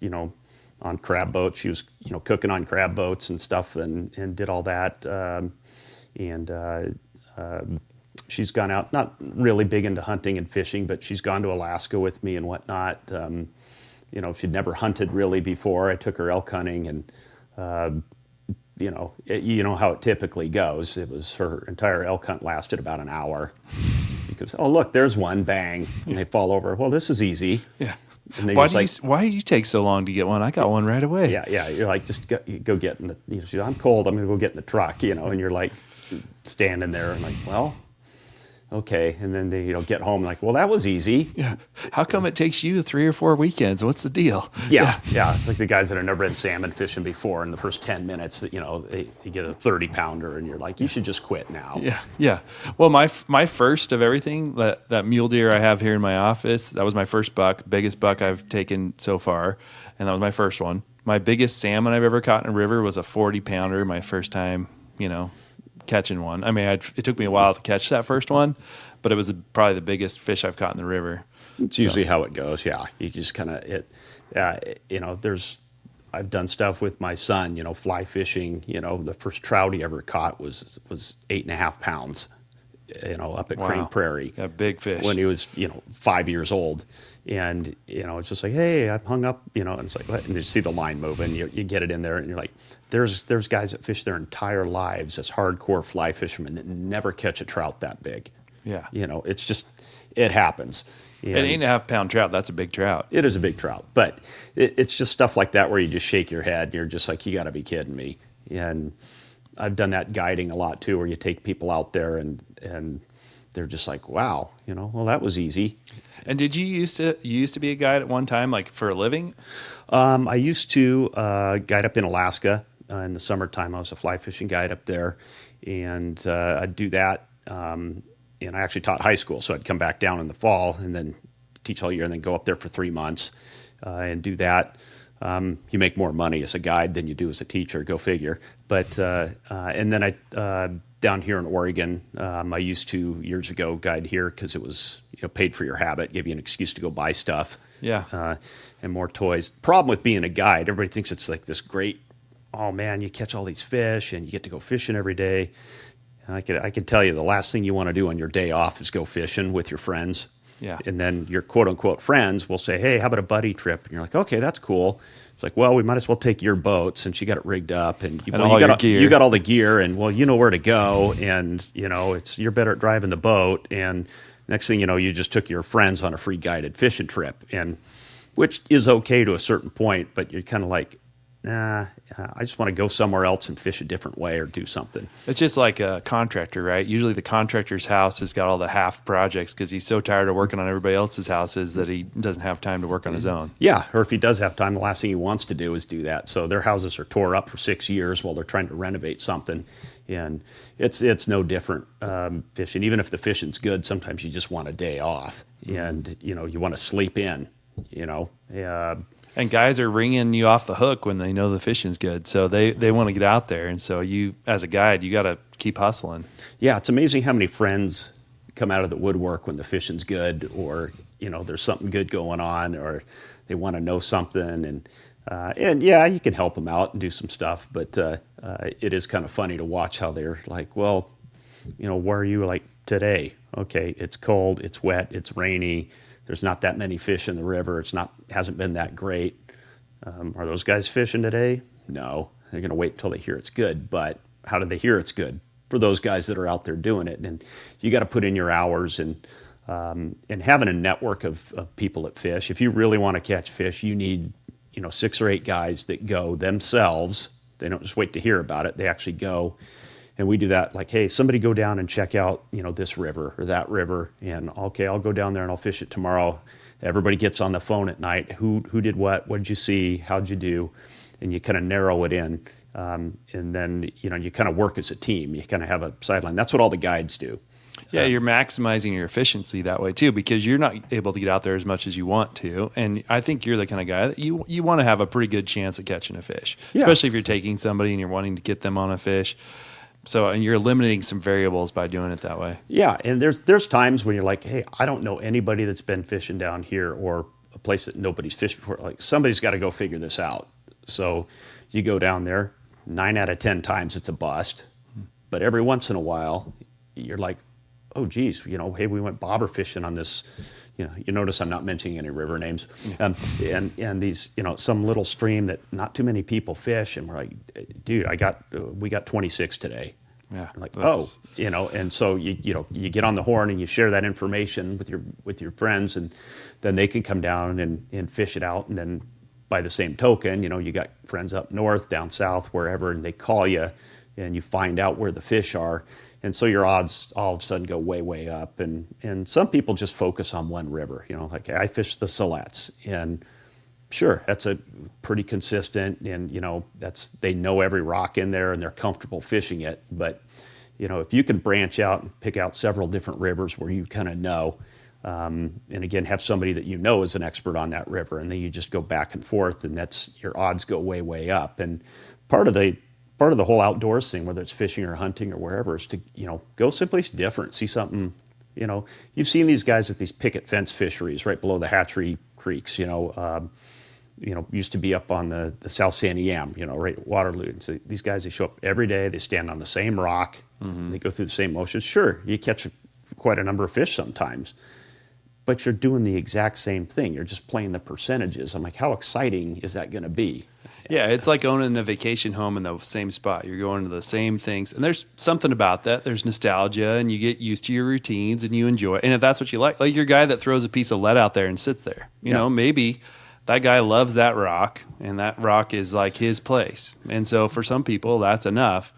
on crab boats. She was, cooking on crab boats and stuff, and did all that. She's gone out, not really big into hunting and fishing, but she's gone to Alaska with me and whatnot. She'd never hunted really before. I took her elk hunting, and you know how it typically goes. It was her entire elk hunt lasted about an hour. Because, oh look, there's one, bang, and they fall over. Well, this is easy. Yeah. Why do you take so long to get one? I got one right away. Yeah. You're like, just go get in the. I'm cold. I'm gonna go get in the truck. And you're like standing there and like, well, okay. And then they get home like, well, that was easy. Yeah. How come it takes you 3 or 4 weekends? What's the deal? Yeah. It's like the guys that have never been salmon fishing before. In the first 10 minutes, that they get a 30-pounder, and you're like, you should just quit now. Yeah. Well, my first of everything, that mule deer I have here in my office, that was my first buck, biggest buck I've taken so far, and that was my first one. My biggest salmon I've ever caught in a river was a 40-pounder. My first time, catching one. I mean, it took me a while to catch that first one, but it was probably the biggest fish I've caught in the river. It's usually how it goes. Yeah, you just kind of I've done stuff with my son. Fly fishing. The first trout he ever caught was 8.5 pounds. Up at Crane Prairie. Yeah, big fish. When he was 5 years old, and it's just like, hey, I'm hung up. And it's like, what? And you see the line moving. You get it in there, and you're like, there's guys that fish their entire lives as hardcore fly fishermen that never catch a trout that big. Yeah. It's just, it happens. An 8.5 pound trout, that's a big trout. It is a big trout, but it's just stuff like that where you just shake your head and you're just like, you got to be kidding me. And I've done that guiding a lot too, where you take people out there and they're just like, wow, well, that was easy. And did you used to be a guide at one time, like for a living? I used to guide up in Alaska in the summertime. I was a fly fishing guide up there, and I'd do that. And I actually taught high school, so I'd come back down in the fall and then teach all year, and then go up there for 3 months and do that. You make more money as a guide than you do as a teacher, go figure. But and then I down here in Oregon, I used to years ago guide here because it was paid for your habit, give you an excuse to go buy stuff. Yeah. And more toys. Problem with being a guide, everybody thinks it's like this great, oh man, you catch all these fish and you get to go fishing every day. And I could tell you the last thing you want to do on your day off is go fishing with your friends. Yeah. And then your quote unquote friends will say, hey, how about a buddy trip? And you're like, okay, that's cool. It's like, well, we might as well take your boat since you got it rigged up and you got all the gear and well, you know where to go. And you're better at driving the boat. And next thing you know, you just took your friends on a free guided fishing trip, and which is okay to a certain point, but you're kind of like, nah, I just want to go somewhere else and fish a different way or do something. It's just like a contractor, right? Usually the contractor's house has got all the half projects because he's so tired of working on everybody else's houses that he doesn't have time to work on his own. Yeah, or if he does have time, the last thing he wants to do is do that. So their houses are tore up for 6 years while they're trying to renovate something. And it's no different fishing. Even if the fishing's good, sometimes you just want a day off. And, you want to sleep in, And guys are ringing you off the hook when they know the fishing's good. So they want to get out there. And so you, as a guide, you got to keep hustling. Yeah, it's amazing how many friends come out of the woodwork when the fishing's good, or, there's something good going on, or they want to know something. And yeah, you can help them out and do some stuff. But it is kind of funny to watch how they're like, well, where are you like today? Okay, it's cold, it's wet, it's rainy. There's not that many fish in the river. Hasn't been that great. Are those guys fishing today? No. They're going to wait until they hear it's good. But how do they hear it's good? For those guys that are out there doing it. And you got to put in your hours and having a network of people that fish. If you really want to catch fish, you need 6 or 8 guys that go themselves. They don't just wait to hear about it. They actually go. And we do that like, hey, somebody go down and check out, this river or that river. And okay, I'll go down there and I'll fish it tomorrow. Everybody gets on the phone at night. Who did what? What did you see? How'd you do? And you kind of narrow it in. And then, you kind of work as a team. You kind of have a sideline. That's what all the guides do. Yeah, you're maximizing your efficiency that way too, because you're not able to get out there as much as you want to. And I think you're the kind of guy that you want to have a pretty good chance of catching a fish, especially if you're taking somebody and you're wanting to get them on a fish. So, and you're eliminating some variables by doing it that way. Yeah, and there's times when you're like, hey, I don't know anybody that's been fishing down here or a place that nobody's fished before. Like, somebody's got to go figure this out. So you go down there, 9 out of 10 times it's a bust. But every once in a while, you're like, oh, geez, hey, we went bobber fishing on this. You notice I'm not mentioning any river names. And these, some little stream that not too many people fish. And we're like, dude, we got 26 today. Yeah. I'm like, and so you get on the horn and you share that information with your friends, and then they can come down and fish it out. And then by the same token, you got friends up north, down south, wherever, and they call you and you find out where the fish are. And so your odds all of a sudden go way, way up. And some people just focus on one river. Like I fish the Siletz, and sure, that's a pretty consistent, and they know every rock in there and they're comfortable fishing it. But if you can branch out and pick out several different rivers where you kind of know, and again have somebody that is an expert on that river, and then you just go back and forth, and that's your odds go way, way up. And part of the whole outdoors thing, whether it's fishing or hunting or wherever, is to, go someplace different, see something, you've seen these guys at these picket fence fisheries right below the hatchery creeks, used to be up on the South Santiam, right at Waterloo. And so these guys, they show up every day, they stand on the same rock, they go through the same motions. Sure, you catch quite a number of fish sometimes, but you're doing the exact same thing. You're just playing the percentages. I'm like, how exciting is that going to be? Yeah, it's like owning a vacation home in the same spot. You're going to the same things. And there's something about that. There's nostalgia, and you get used to your routines, and you enjoy it. And if that's what you like your guy that throws a piece of lead out there and sits there, you know, maybe that guy loves that rock, and that rock is like his place. And so for some people, that's enough.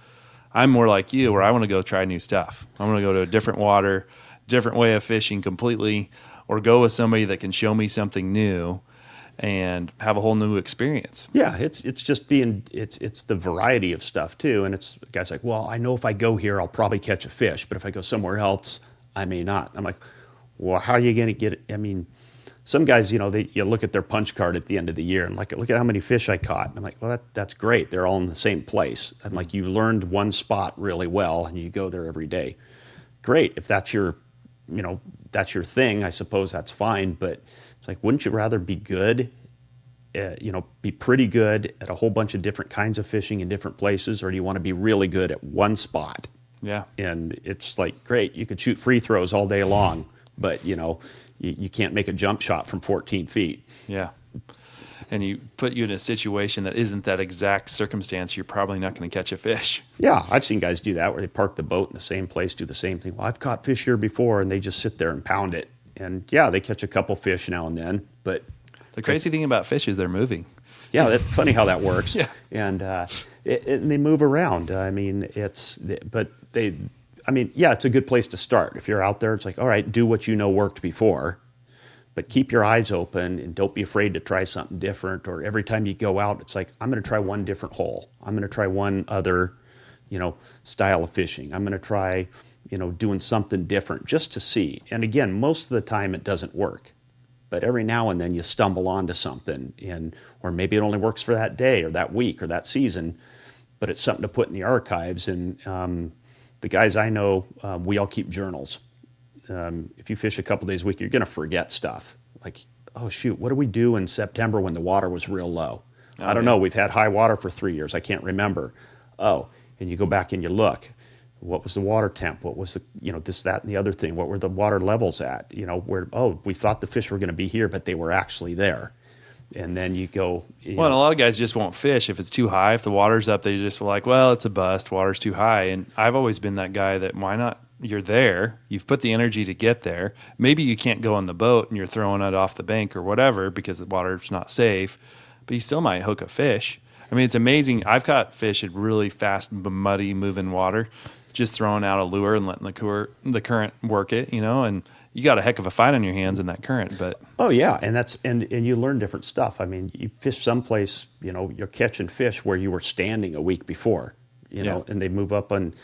I'm more like you, where I want to go try new stuff. I want to go to a different water, different way of fishing completely, or go with somebody that can show me something new. and have a whole new experience. Yeah, it's just being it's the variety of stuff too, and it's guys like, well, I know if I go here, I'll probably catch a fish, but if I go somewhere else, I may not. I'm like, well, how are you going to get it? I mean, some guys, you look at their punch card at the end of the year and like, look at how many fish I caught. And I'm like, well, that's great. They're all in the same place. I'm like, you learned one spot really well, and you go there every day. Great, if that's your thing, I suppose that's fine. But it's like, wouldn't you rather be good? Be pretty good at a whole bunch of different kinds of fishing in different places, or do you want to be really good at one spot? Yeah. And it's like, great, you could shoot free throws all day long, but you can't make a jump shot from 14 feet. Yeah. And you put you in a situation that isn't that exact circumstance, you're probably not going to catch a fish. Yeah, I've seen guys do that where they park the boat in the same place, do the same thing. Well, I've caught fish here before, and they just sit there and pound it. And yeah, they catch a couple fish now and then, but the crazy thing about fish is they're moving. Yeah, that's funny how that works. Yeah. And they move around. I mean, it's a good place to start. If you're out there, it's like, all right, do what you know worked before, but keep your eyes open and don't be afraid to try something different. Or every time you go out, it's like, I'm going to try one different hole. I'm going to try one other, style of fishing. I'm going to try, doing something different just to see. And again, most of the time it doesn't work. But every now and then you stumble onto something, or maybe it only works for that day or that week or that season, but it's something to put in the archives. And the guys I know, we all keep journals. If you fish a couple days a week, you're going to forget stuff. Like, oh, shoot, what do we do in September when the water was real low? I don't know. We've had high water for 3 years. I can't remember. Oh, and you go back and you look. What was the water temp? What was the, this, that, and the other thing? What were the water levels at? We thought the fish were going to be here, but they were actually there. And then you go. And a lot of guys just won't fish if it's too high. If the water's up, they just were like, well, it's a bust. Water's too high. And I've always been that guy that, why not? You're there. You've put the energy to get there. Maybe you can't go on the boat and you're throwing it off the bank or whatever because the water's not safe, but you still might hook a fish. I mean, it's amazing. I've caught fish at really fast, muddy, moving water, just throwing out a lure and letting the current work it, and you got a heck of a fight on your hands in that current. But oh yeah, and you learn different stuff. I mean, you fish someplace, you're catching fish where you were standing a week before, and they move up on,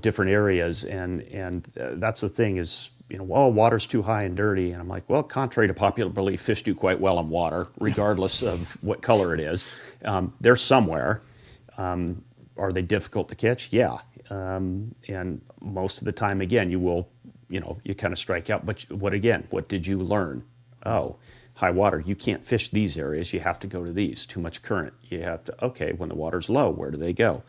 different areas, and that's the thing is, water's too high and dirty, and I'm like, well, contrary to popular belief, fish do quite well in water, regardless of what color it is. They're somewhere. Are they difficult to catch? Yeah. And most of the time, again, you will, you kind of strike out. But what did you learn? Oh, high water, you can't fish these areas. You have to go to these. Too much current. You have to, okay, when the water's low, where do they go?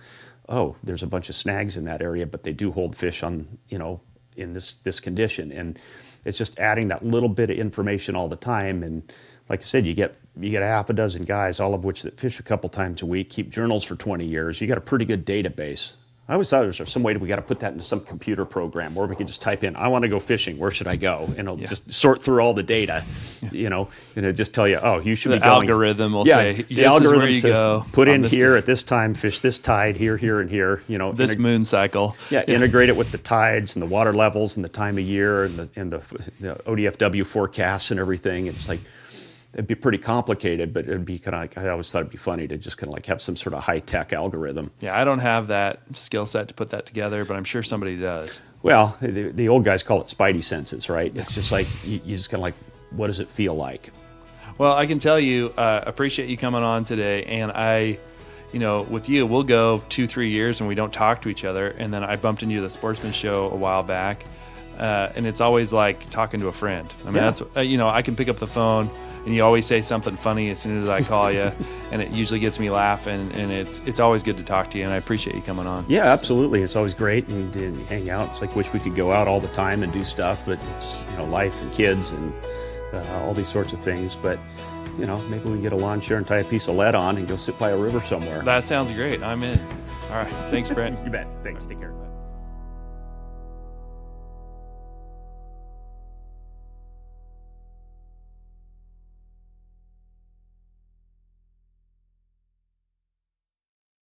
Oh, there's a bunch of snags in that area, but they do hold fish on, in this condition. And it's just adding that little bit of information all the time. And like I said, you get a half a dozen guys, all of which that fish a couple times a week, keep journals for 20 years. You got a pretty good database. I always thought there was some way we got to put that into some computer program where we could just type in, I want to go fishing. Where should I go? And it'll just sort through all the data, and it'll just tell you, oh, you should be going. The algorithm will say, the algorithm where you says, go. Put in here day. At this time, fish this tide, here, and here. This moon cycle. Yeah, integrate it with the tides and the water levels and the time of year and the ODFW forecasts and everything. It's like, it'd be pretty complicated, but it'd be kind of like, I always thought it'd be funny to just kind of like have some sort of high-tech algorithm. Yeah, I don't have that skill set to put that together, but I'm sure somebody does. Well, the old guys call it spidey senses, right? It's just like, you just kind of like, what does it feel like? Well, I can tell you, appreciate you coming on today, and I, with you, we'll go 2-3 years and we don't talk to each other, and then I bumped into you at the Sportsman Show a while back, and it's always like talking to a friend. I mean, that's, I can pick up the phone, and you always say something funny as soon as I call you, and it usually gets me laughing, and it's always good to talk to you, and I appreciate you coming on. Yeah, absolutely. It's always great and hang out. It's like, wish we could go out all the time and do stuff, but it's, life and kids and all these sorts of things. But, maybe we can get a lawn chair and tie a piece of lead on and go sit by a river somewhere. That sounds great. I'm in. All right. Thanks, Brent. You bet. Thanks. Take care.